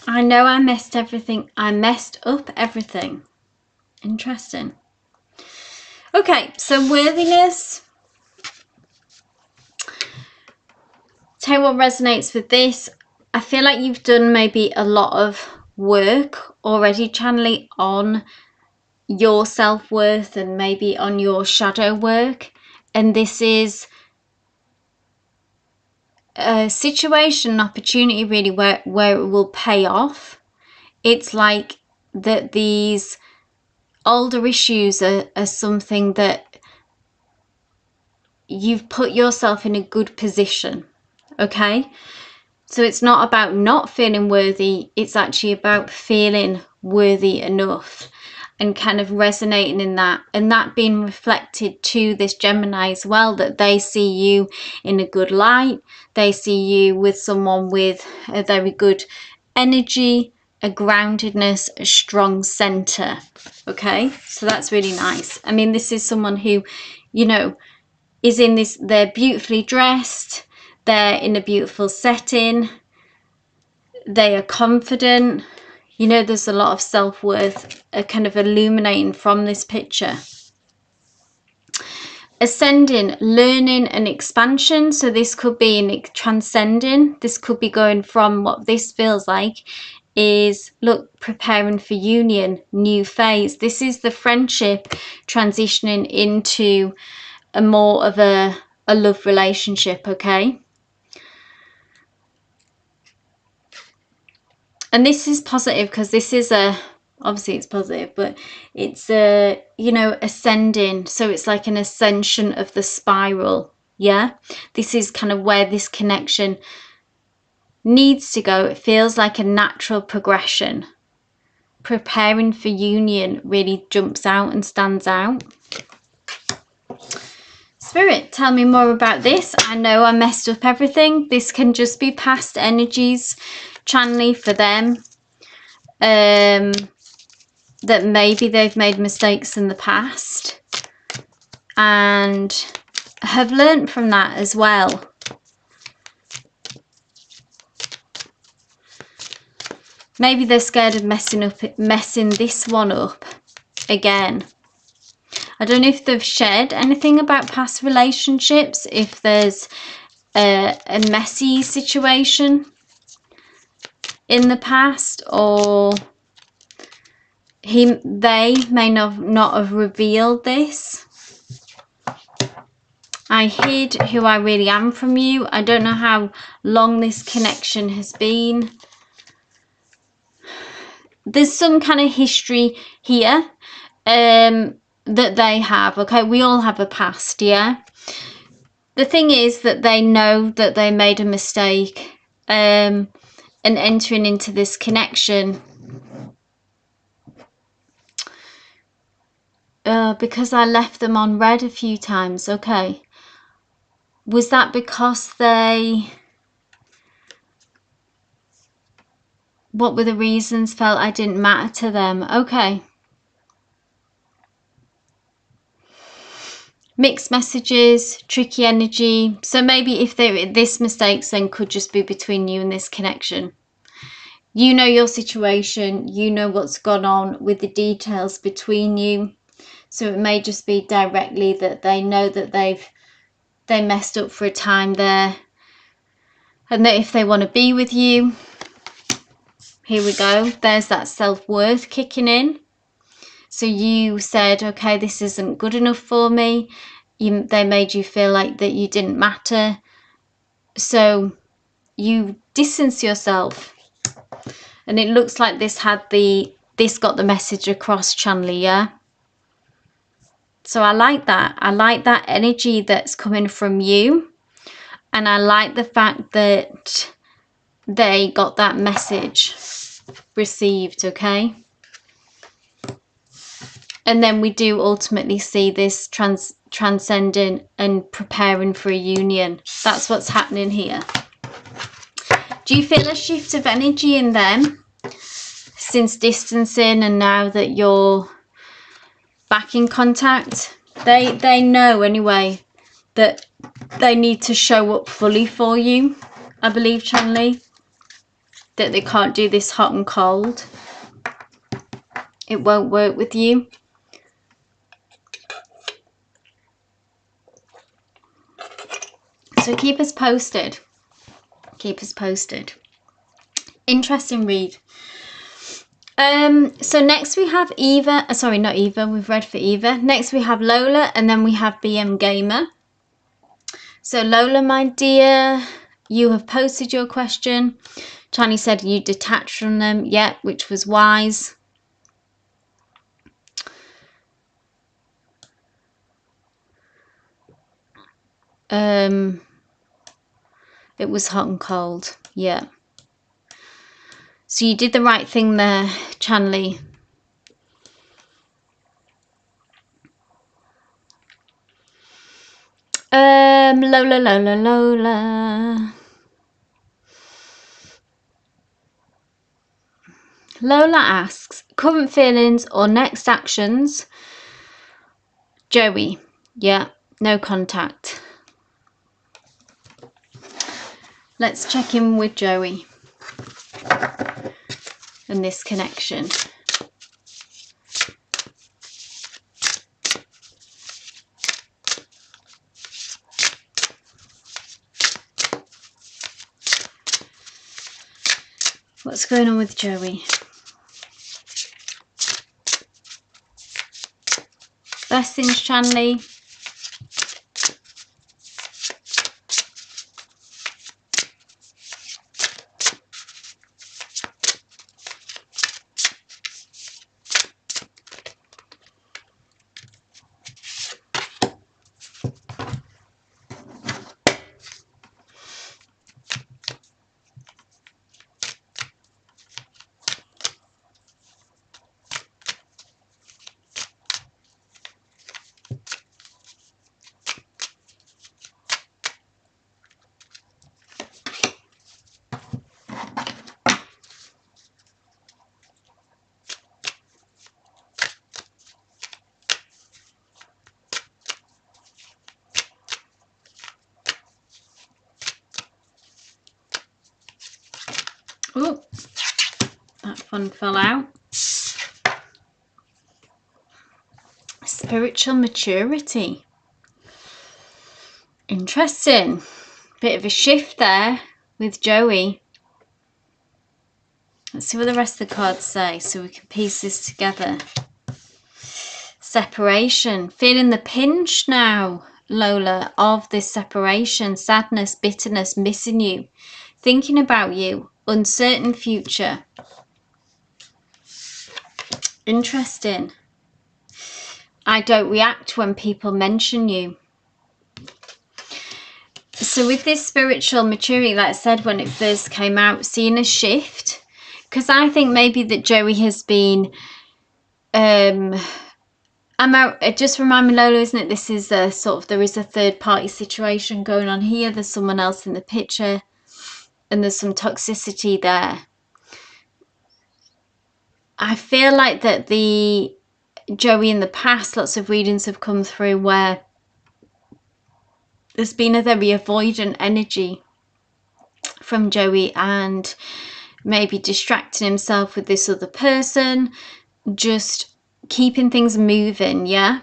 I know I messed everything. I messed up everything. Interesting. Okay, so worthiness. Tell you what resonates with this. I feel like you've done maybe a lot of work already, Chanley, on your self-worth and maybe on your shadow work. And this is a situation, opportunity really where it will pay off. It's like that these older issues are something that you've put yourself in a good position, okay? So it's not about not feeling worthy, it's actually about feeling worthy enough and kind of resonating in that, and that being reflected to this Gemini as well, that they see you in a good light, they see you with someone with a very good energy, a groundedness, a strong center. Okay, so that's really nice. I mean, this is someone who, you know, is in this, they're beautifully dressed, they're in a beautiful setting, they are confident. You know, there's a lot of self-worth kind of illuminating from this picture. Ascending, learning and expansion. So this could be in transcending. This could be going from what this feels like is, look, preparing for union, new phase. This is the friendship transitioning into a more of a love relationship, okay? And this is positive because this is obviously it's positive, but it's you know, ascending. So it's like an ascension of the spiral. Yeah, this is kind of where this connection needs to go. It feels like a natural progression. Preparing for union really jumps out and stands out. Spirit, tell me more about this. I know I messed up everything. This can just be past energies channeling for them. That maybe they've made mistakes in the past and have learnt from that as well. Maybe they're scared of messing this one up again. I don't know if they've shared anything about past relationships, if there's a messy situation in the past, or they may not have revealed this. I hid who I really am from you. I don't know how long this connection has been. There's some kind of history here that they have. Okay, we all have a past, yeah? The thing is that they know that they made a mistake and entering into this connection. Because I left them on red a few times, okay. Was that because what were the reasons? Felt I didn't matter to them? Okay. Mixed messages, tricky energy. So maybe if this mistakes then could just be between you and this connection. You know your situation. You know what's gone on with the details between you. So it may just be directly that they know that they messed up for a time there, and that if they want to be with you, here we go, there's that self-worth kicking in. So you said, okay, this isn't good enough for me. They made you feel like that you didn't matter, so you distance yourself. And it looks like this got the message across, Chanley, yeah? So I like that. I like that energy that's coming from you. And I like the fact that they got that message received, okay? And then we do ultimately see this transcending and preparing for a union. That's what's happening here. Do you feel a shift of energy in them since distancing and now that you're back in contact? They know anyway that they need to show up fully for you, I believe, Chanley. That they can't do this hot and cold. It won't work with you. So keep us posted. Keep us posted. Interesting read. So next we have Eva. Sorry, not Eva. We've read for Eva. Next we have Lola, and then we have BM Gamer. So Lola, my dear, you have posted your question. Tani said you detached from them. Yeah, which was wise. It was hot and cold. Yeah. So you did the right thing there, Chanley. Lola, Lola, Lola. Lola asks, current feelings or next actions? Joey, yeah. No contact. Let's check in with Joey and this connection. What's going on with Joey? Blessings, Chanley. Oh, that one fell out. Spiritual maturity. Interesting. Bit of a shift there with Joey. Let's see what the rest of the cards say so we can piece this together. Separation. Feeling the pinch now, Lola, of this separation. Sadness, bitterness, missing you. Thinking about you. Uncertain future. Interesting. I don't react when people mention you. So with this spiritual maturity, like I said when it first came out, seeing a shift, because I think maybe that Joey has been, it just remind me, Lola, isn't it? This is a sort of, there is a third party situation going on here. There's someone else in the picture and there's some toxicity there. I feel like that the Joey in the past, lots of readings have come through where there's been a very avoidant energy from Joey and maybe distracting himself with this other person, just keeping things moving, yeah?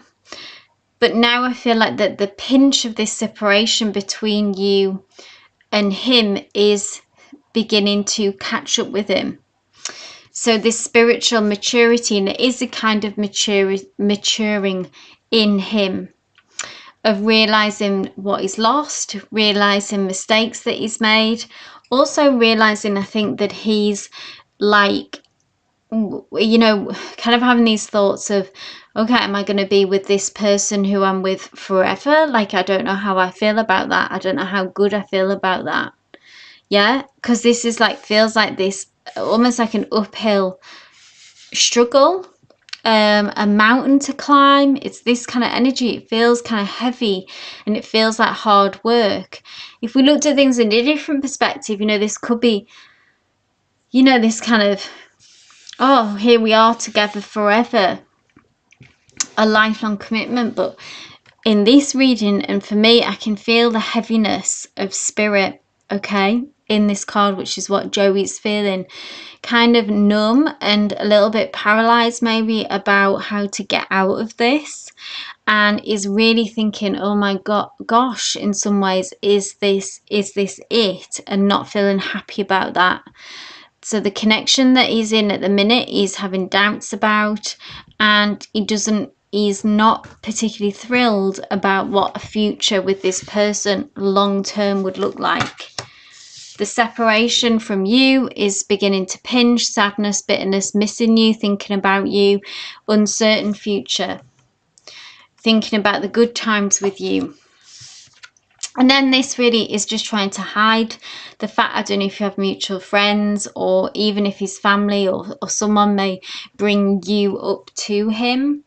But now I feel like that the pinch of this separation between you and him is beginning to catch up with him. So this spiritual maturity, and it is a kind of maturing in him, of realizing what he's lost, realizing mistakes that he's made, also realizing, I think, that he's like, you know, kind of having these thoughts of, okay, am I going to be with this person who I'm with forever? Like, I don't know how I feel about that. I don't know how good I feel about that. Yeah, because this is like, feels like this, almost like an uphill struggle, a mountain to climb. It's this kind of energy. It feels kind of heavy and it feels like hard work. If we looked at things in a different perspective, you know, this could be, you know, this kind of, oh, here we are together forever, a lifelong commitment. But in this reading, and for me, I can feel the heaviness of spirit, okay, in this card, which is what Joey's feeling, kind of numb and a little bit paralyzed maybe about how to get out of this, and is really thinking, oh my gosh, in some ways, is this it, and not feeling happy about that. So the connection that he's in at the minute, he's having doubts about, and he's not particularly thrilled about what a future with this person long term would look like. The separation from you is beginning to pinch. Sadness, bitterness, missing you, thinking about you, uncertain future, thinking about the good times with you. And then this really is just trying to hide the fact, I don't know if you have mutual friends, or even if his family or someone may bring you up to him.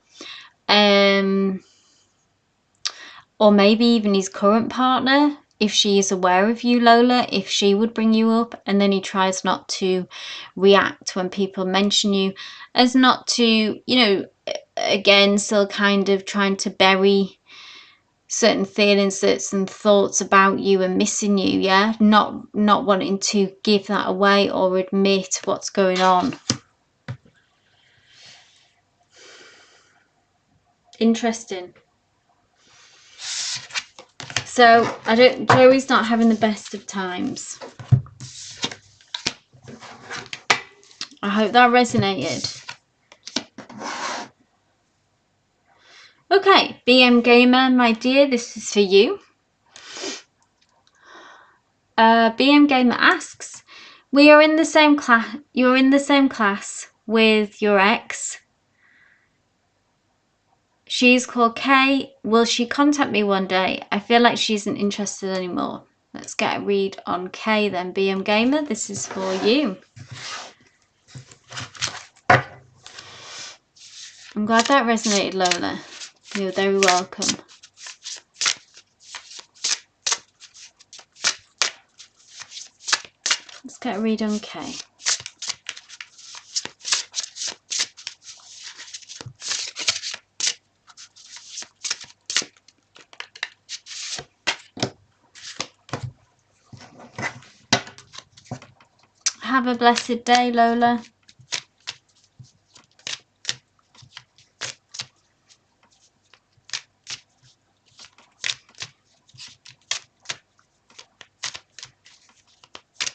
Or maybe even his current partner, if she is aware of you, Lola, if she would bring you up, and then he tries not to react when people mention you, as not to, you know, again, still kind of trying to bury certain feelings, certain thoughts about you and missing you, yeah? Not wanting to give that away or admit what's going on. Interesting. So Joey's not having the best of times. I hope that resonated. Okay, BM Gamer, my dear, this is for you. BM Gamer asks, you're in the same class with your ex. She's called Kay. Will she contact me one day? I feel like she isn't interested anymore. Let's get a read on Kay then. BM Gamer, this is for you. I'm glad that resonated, Lola. You're very welcome. Let's get a read on Kay. Have a blessed day, Lola.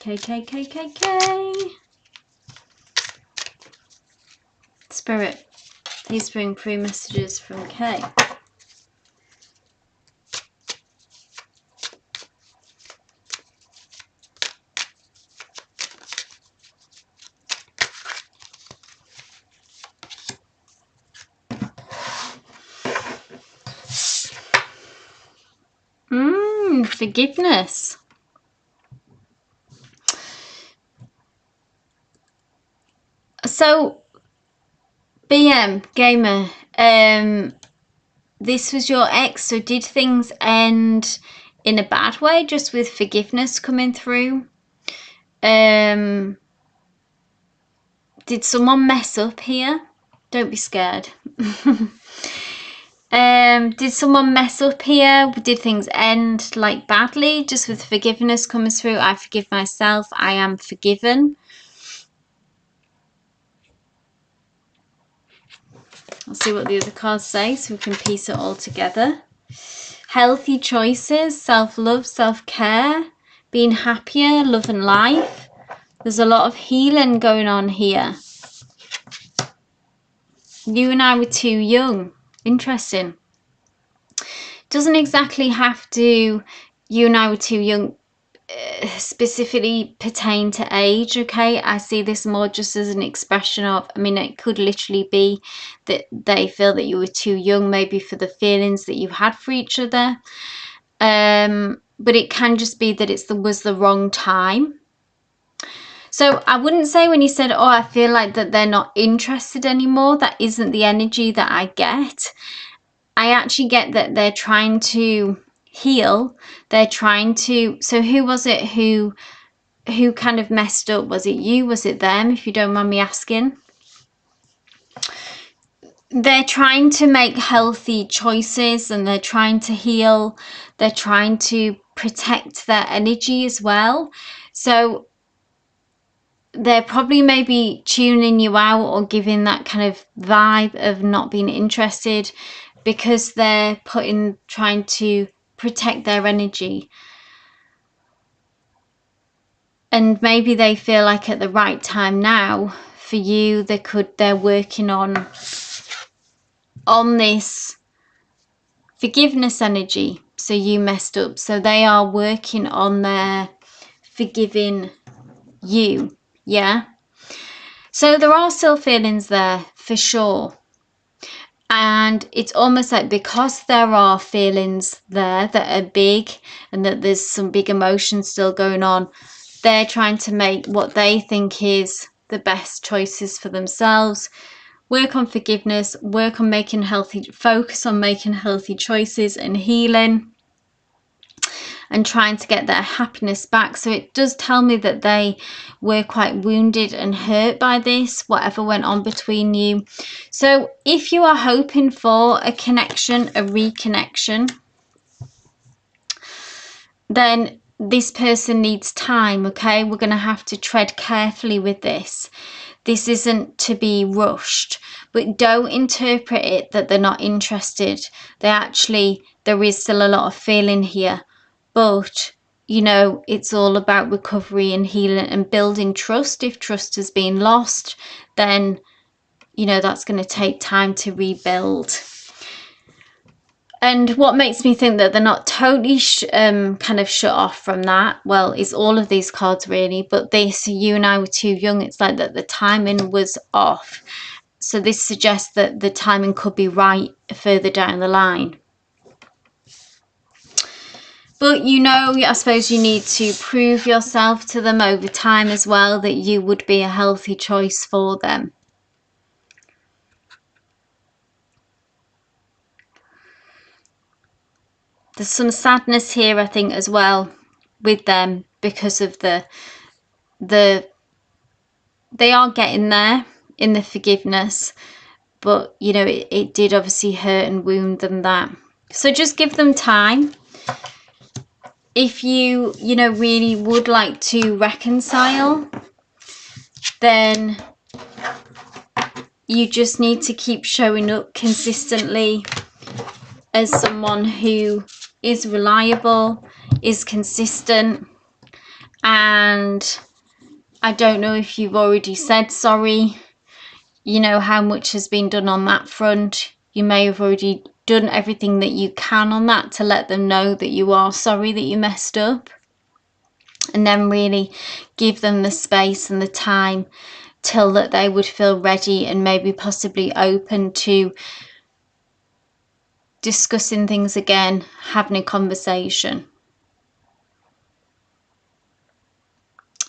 K. Spirit, please bring through messages from Kay. Forgiveness. So, BM Gamer, this was your ex, so did things end in a bad way, just with forgiveness coming through? Did someone mess up here? Don't be scared. Did someone mess up here? Did things end like badly, just with forgiveness coming through? I forgive myself. I am forgiven. I'll see what the other cards say so we can piece it all together. Healthy choices, self-love, self-care, being happier, love and life. There's a lot of healing going on here. You and I were too young. Interesting. Doesn't exactly have to, you and I were too young, specifically pertain to age, okay? I see this more just as an expression of, I mean, it could literally be that they feel that you were too young, maybe for the feelings that you had for each other. But it can just be that was the wrong time. So I wouldn't say when you said, oh, I feel like that they're not interested anymore, that isn't the energy that I get. I actually get that they're trying to heal. They're trying to, so who was it who kind of messed up? Was it you? Was it them? If you don't mind me asking. They're trying to make healthy choices and they're trying to heal. They're trying to protect their energy as well. So they're probably maybe tuning you out or giving that kind of vibe of not being interested because they're trying to protect their energy. And maybe they feel like at the right time now for you, they're working on this forgiveness energy. So you messed up. So they are working on their forgiving you. Yeah. So there are still feelings there for sure. And it's almost like because there are feelings there that are big and that there's some big emotions still going on, they're trying to make what they think is the best choices for themselves. Work on forgiveness, focus on making healthy choices and healing and trying to get their happiness back. So it does tell me that they were quite wounded and hurt by this, whatever went on between you. So if you are hoping for a connection, a reconnection, then this person needs time, okay? We're going to have to tread carefully with this. This isn't to be rushed, but don't interpret it that they're not interested. There is still a lot of feeling here, but you know, it's all about recovery and healing and building trust. If trust has been lost, then, you know, that's going to take time to rebuild. And what makes me think that they're not totally kind of shut off from that, well, is all of these cards really, but this, you and I were too young. It's like that the timing was off. So this suggests that the timing could be right further down the line. But, you know, I suppose you need to prove yourself to them over time as well, that you would be a healthy choice for them. There's some sadness here, I think, as well with them, because of they are getting there in the forgiveness, but, you know, it did obviously hurt and wound them that. So just give them time. If you know, really would like to reconcile, then you just need to keep showing up consistently as someone who is reliable, is consistent. And I don't know if you've already said sorry, you know, how much has been done on that front. You may have already done everything that you can on that to let them know that you are sorry that you messed up. And then really give them the space and the time till that they would feel ready and maybe possibly open to discussing things again, having a conversation.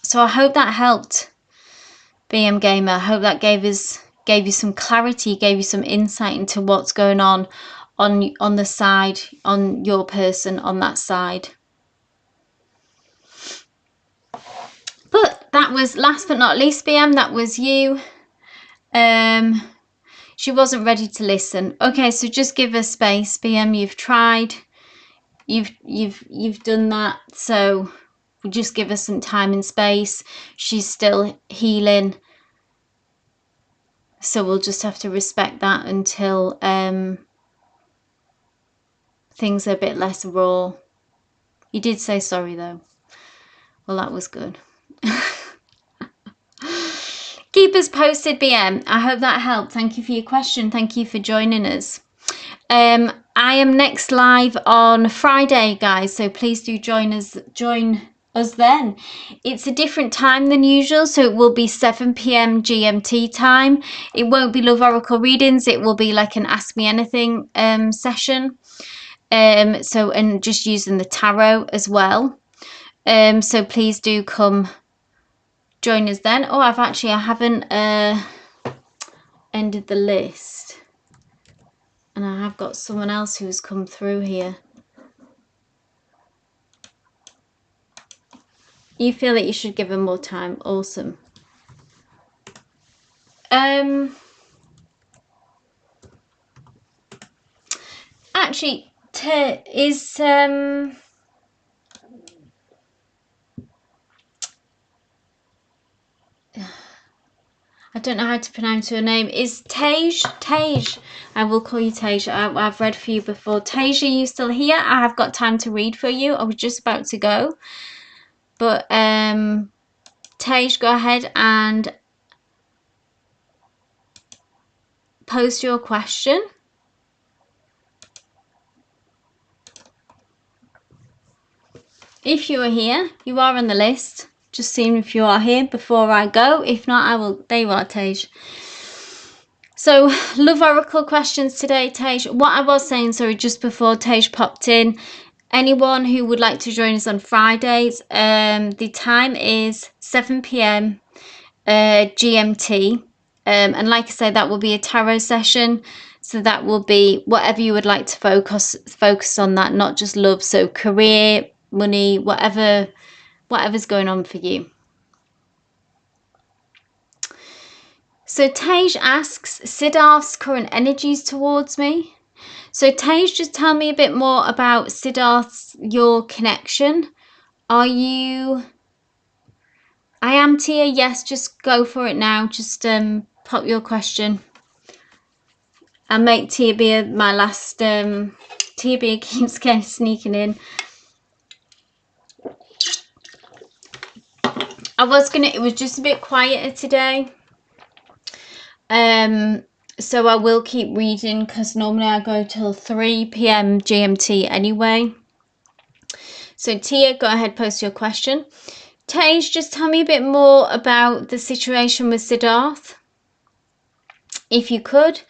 So I hope that helped, BM Gamer. I hope that gave you some clarity, gave you some insight into what's going on the side, on your person on that side. But that was, last but not least, BM, that was you. She wasn't ready to listen. Okay, so just give her space, BM. You've tried. You've done that. So we just give her some time and space. She's still healing. So we'll just have to respect that until things are a bit less raw. You did say sorry though. Well, that was good. Keep us posted, BM. I hope that helped. Thank you for your question. Thank you for joining us. I am next live on Friday, guys, so please do join us then. It's a different time than usual, so it will be 7 p.m. GMT time. It won't be Love Oracle readings. It will be like an Ask Me Anything session. And just using the tarot as well. So please do come join us then. Oh, I haven't ended the list, and I have got someone else who's come through here. You feel that you should give them more time. Awesome. Actually, is I don't know how to pronounce your name. Is Tej? I will call you Tej. I've read for you before. Tej, are you still here? I have got time to read for you. I was just about to go. But Tej, go ahead and post your question. If you are here, you are on the list. Just seeing if you are here before I go. If not, I will. There you are, Tej. So, Love Oracle questions today, Tej. What I was saying, sorry, just before Tej popped in, anyone who would like to join us on Fridays, the time is 7 p.m. GMT. And like I said, that will be a tarot session. So that will be whatever you would like to focus on that, not just love. So career, money, whatever's going on for you. So Tej asks, Siddharth's current energies towards me. So Tej, just tell me a bit more about Siddharth, your connection. Are you... I am Tia, yes, just go for it now. Just pop your question. I'll make Tia be my last... Tia B keeps sneaking in. It was just a bit quieter today. So I will keep reading because normally I go till 3 p.m. GMT anyway. So Tia, go ahead, post your question. Tej, just tell me a bit more about the situation with Siddharth. If you could.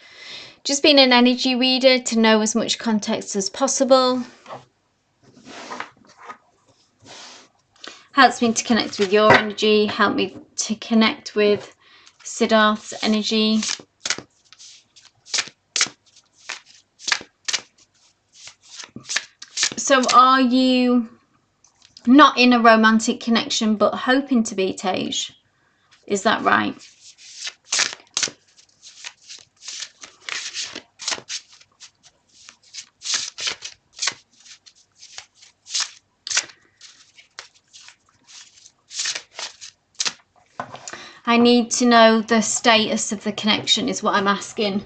Just being an energy reader to know as much context as possible. Helps me to connect with your energy. Help me to connect with Siddharth's energy. So are you not in a romantic connection but hoping to be, Tej? Is that right? I need to know the status of the connection is what I'm asking.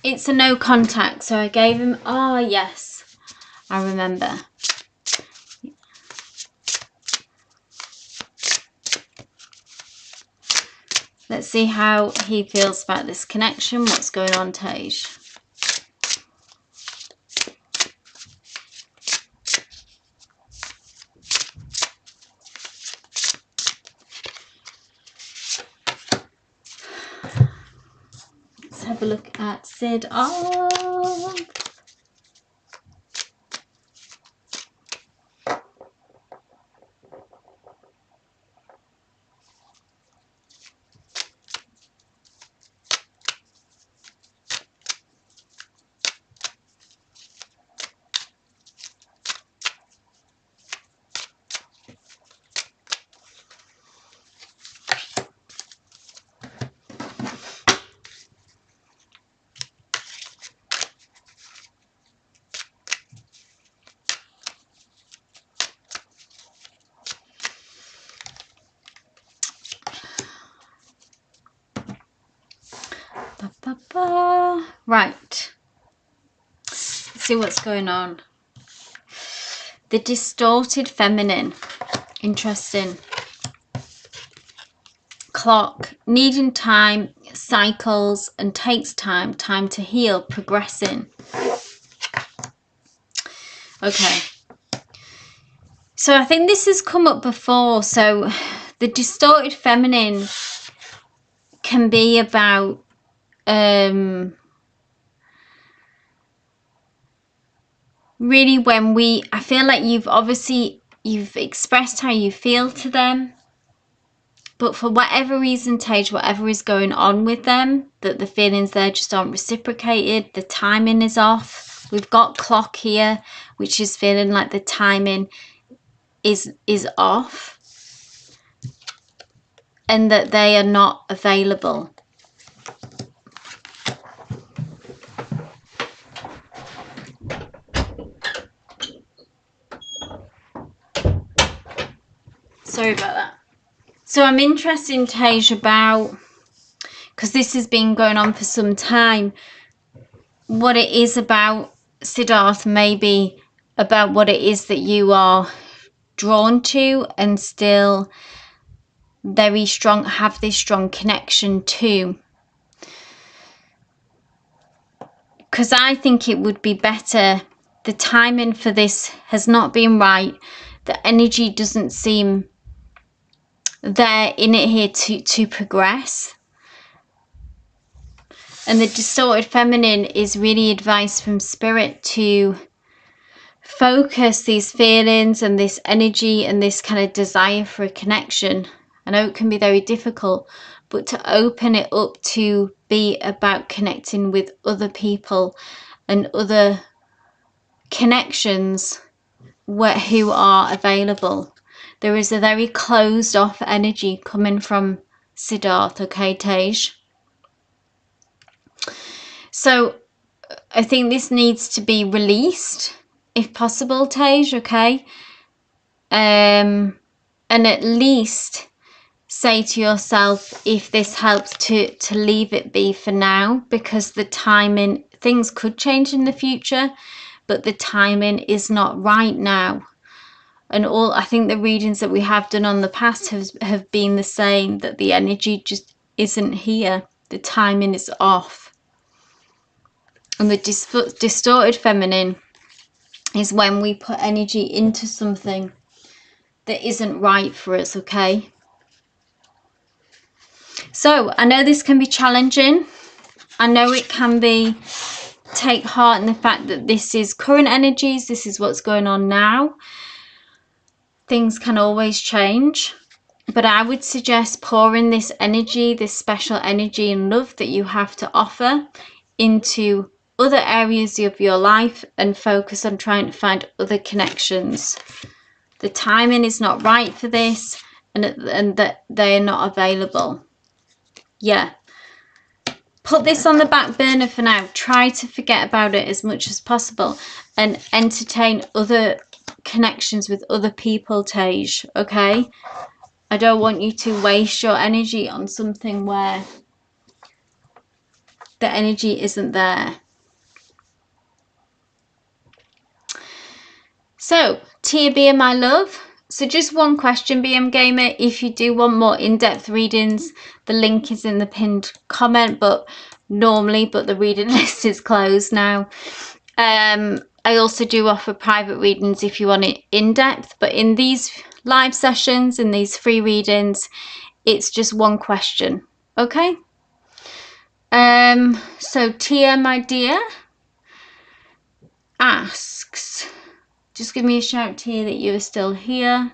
It's a no contact, so I gave him... Oh, yes. I remember. Let's see how he feels about this connection. What's going on, Tej? Let's have a look at Sid. Oh! Right. Let's see what's going on. The distorted feminine. Interesting. Clock. Needing time, cycles, and takes time. Time to heal, progressing. Okay. So I think this has come up before. So the distorted feminine can be about really when I feel like you've expressed how you feel to them, but for whatever reason, Tej, whatever is going on with them, that the feelings there just aren't reciprocated, the timing is off. We've got clock here, which is feeling like the timing is off, and that they are not available. Sorry about that. So I'm interested in Tej about, because this has been going on for some time, what it is about Siddharth, maybe about what it is that you are drawn to and still very strong, have this strong connection to. Because I think it would be better, the timing for this has not been right, the energy doesn't seem there in it here to progress. And the distorted feminine is really advice from spirit to focus these feelings and this energy and this kind of desire for a connection. I know it can be very difficult, but to open it up to be about connecting with other people and other connections who are available. There is a very closed off energy coming from Siddharth, okay, Tej? So I think this needs to be released, if possible, Tej, okay? And at least say to yourself, if this helps, to leave it be for now, because the timing, things could change in the future, but the timing is not right now. And I think the readings that we have done on the past have been the same, that the energy just isn't here. The timing is off. And the distorted feminine is when we put energy into something that isn't right for us, okay? So I know this can be challenging. I know it can be, take heart in the fact that this is current energies, this is what's going on now. Things can always change, but I would suggest pouring this energy, this special energy and love that you have to offer, into other areas of your life and focus on trying to find other connections. The timing is not right for this, and that they are not available. Yeah. Put this on the back burner for now. Try to forget about it as much as possible and entertain other connections with other people, Tej, okay? I don't want you to waste your energy on something where the energy isn't there. So, Tia BM, my love. So just one question, BM Gamer. If you do want more in-depth readings, the link is in the pinned comment, but the reading list is closed now. I also do offer private readings if you want it in-depth, but in these live sessions, in these free readings, it's just one question, okay? So Tia, my dear, asks, just give me a shout, Tia, that you are still here.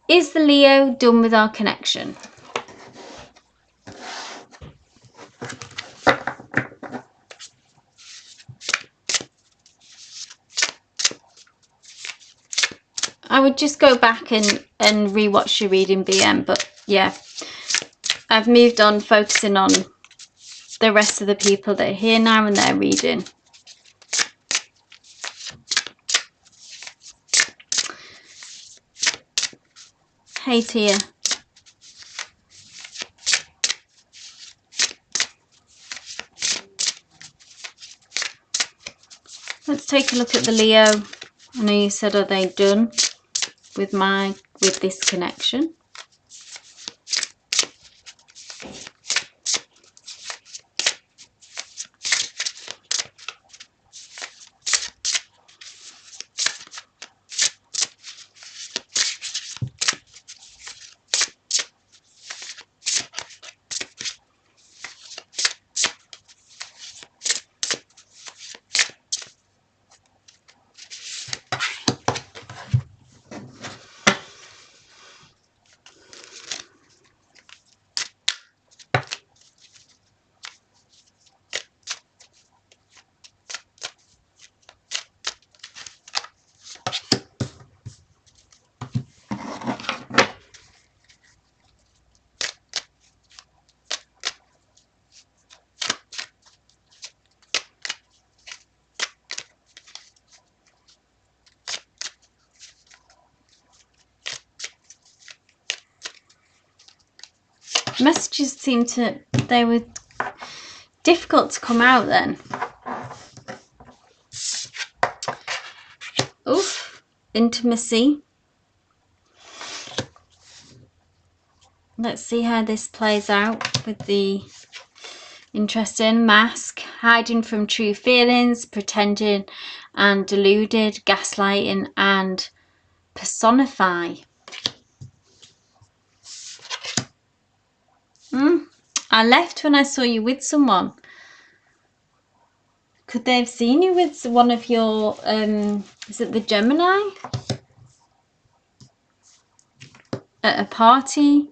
Is the Leo done with our connection? I would just go back and rewatch your reading, BM, but yeah, I've moved on, focusing on the rest of the people that are here now and their reading. Hey, Tia. Let's take a look at the Leo. I know you said, are they done with this connection? Messages they were difficult to come out then. Oof, intimacy. Let's see how this plays out with the interesting mask. Hiding from true feelings, pretending and deluded, gaslighting and personify. I left when I saw you with someone. Could they have seen you with one of your, is it the Gemini? At a party?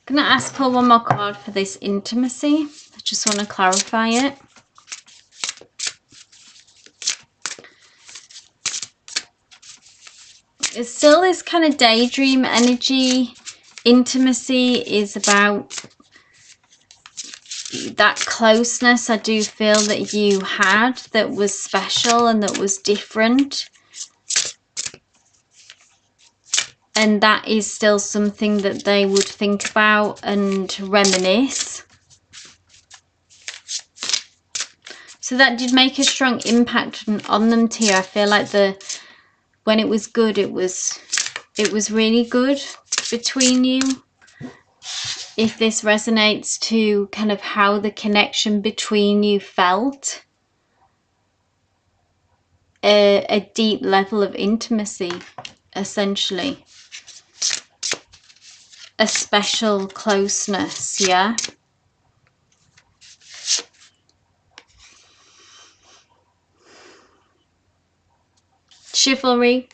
I'm going to ask for one more card for this intimacy. I just want to clarify it. It's still this kind of daydream energy. Intimacy is about that closeness I do feel that you had, that was special and that was different. And that is still something that they would think about and reminisce. So that did make a strong impact on them, Tia. I feel like when it was good, it was really good between you. If this resonates to kind of how the connection between you felt, a deep level of intimacy, essentially. A special closeness, yeah? Chivalry.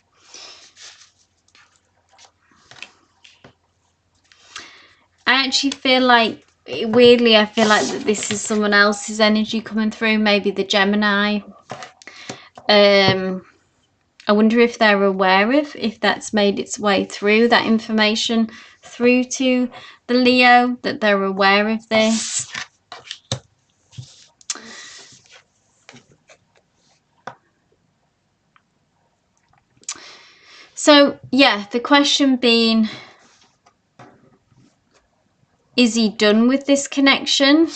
I actually feel like, weirdly, I feel like that this is someone else's energy coming through, maybe the Gemini. I wonder if they're aware of, if that's made its way through, that information through to the Leo, that they're aware of this. So, yeah, the question being, is he done with this connection?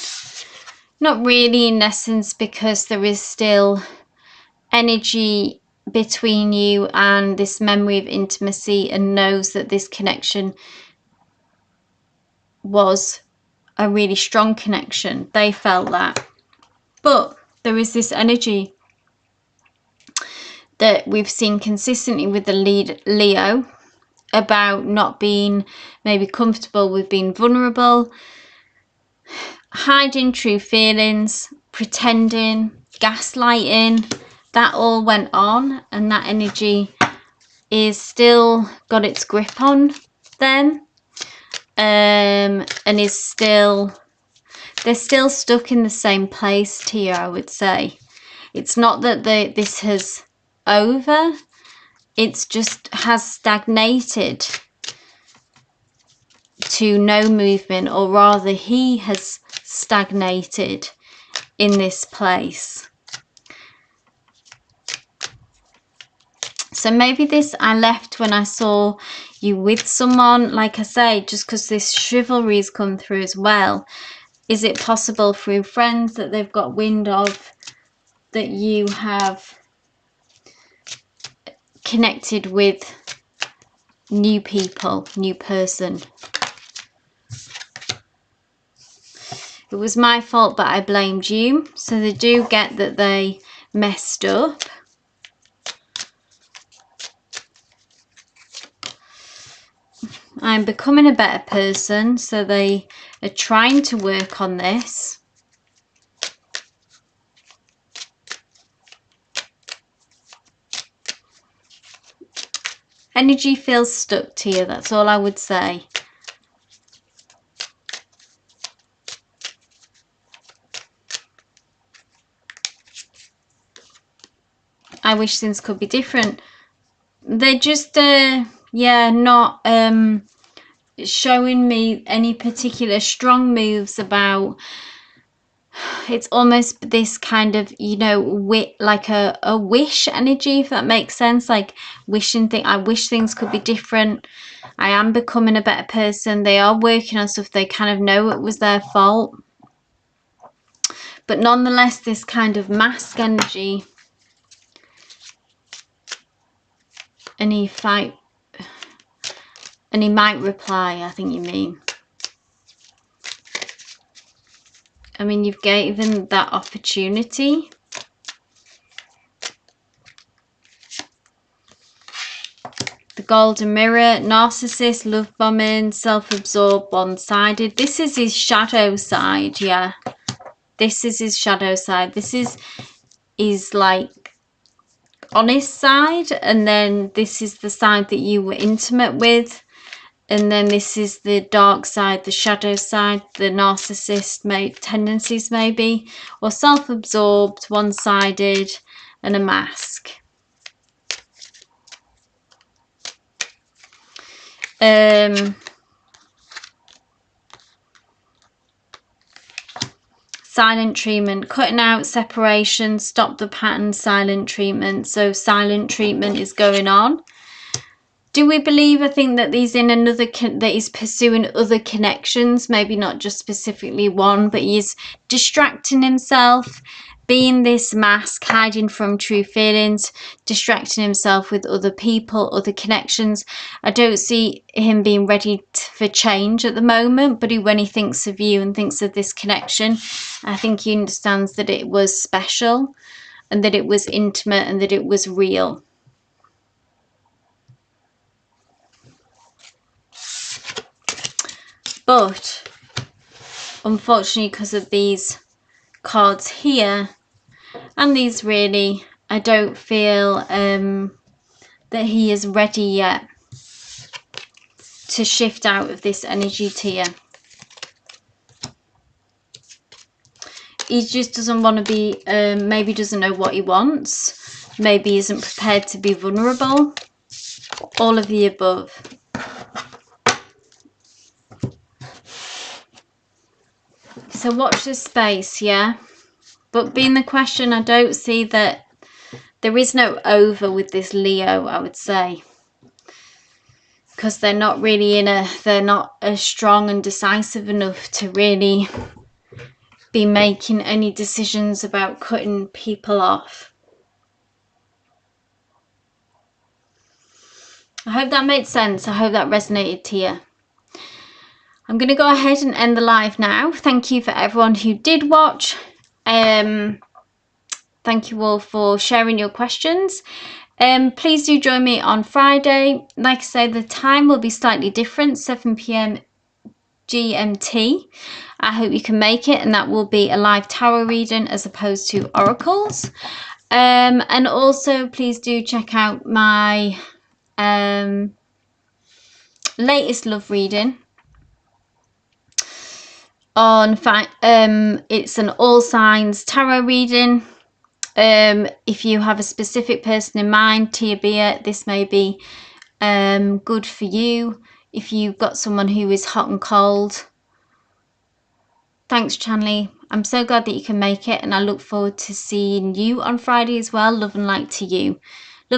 Not really, in essence, because there is still energy between you and this memory of intimacy, and knows that this connection was a really strong connection. They felt that. But there is this energy that we've seen consistently with the lead Leo about not being maybe comfortable with being vulnerable, hiding true feelings, pretending, gaslighting. That all went on, and that energy is still got its grip on them, and is still, they're still stuck in the same place, Tia, I would say. It's not that this has over, it's just has stagnated to no movement, or rather he has stagnated in this place. So maybe this I left when I saw you with someone, like I say, just because this chivalry's come through as well. Is it possible through friends that they've got wind of, that you have connected with new people, new person? It was my fault, but I blamed you. So they do get that they messed up. I'm becoming a better person, so they are trying to work on this. Energy feels stuck to you, that's all I would say. I wish things could be different. They're just, yeah, not showing me any particular strong moves about. It's almost this kind of, you know, like a wish energy, if that makes sense. Like wishing I wish things could be different. I am becoming a better person. They are working on stuff. They kind of know it was their fault. But nonetheless, this kind of mask energy. And he might reply, I think you mean. I mean, you've given that opportunity. The golden mirror, narcissist, love bombing, self-absorbed, one-sided. This is his shadow side, yeah. This is his shadow side. This is like honest side, and then this is the side that you were intimate with, and then this is the dark side, the shadow side, the narcissist tendencies maybe, or self-absorbed, one-sided, and a mask. Silent treatment, cutting out separation, stop the pattern, silent treatment. So silent treatment is going on. Do we believe? I think that he's in another, that he's pursuing other connections, maybe not just specifically one, but he's distracting himself, being this mask, hiding from true feelings, distracting himself with other people, other connections. I don't see him being ready for change at the moment, but when he thinks of you and thinks of this connection, I think he understands that it was special and that it was intimate and that it was real. But unfortunately, because of these cards here and these, really, I don't feel that he is ready yet to shift out of this energy tier. He just doesn't want to be, maybe doesn't know what he wants, maybe isn't prepared to be vulnerable, all of the above. So watch this space, yeah? But being the question, I don't see that there is no over with this Leo, I would say. Because they're not really they're not as strong and decisive enough to really be making any decisions about cutting people off. I hope that made sense. I hope that resonated to you. I'm going to go ahead and end the live now. Thank you for everyone who did watch. Thank you all for sharing your questions. Please do join me on Friday. Like I say, the time will be slightly different, 7 p.m. GMT. I hope you can make it, and that will be a live tarot reading as opposed to oracles. And also please do check out my latest love reading on it's an all signs tarot reading. If you have a specific person in mind, Tia Bia, this may be good for you. If you've got someone who is hot and cold. Thanks, Chanley. I'm so glad that you can make it, and I look forward to seeing you on Friday as well. Love and light to you.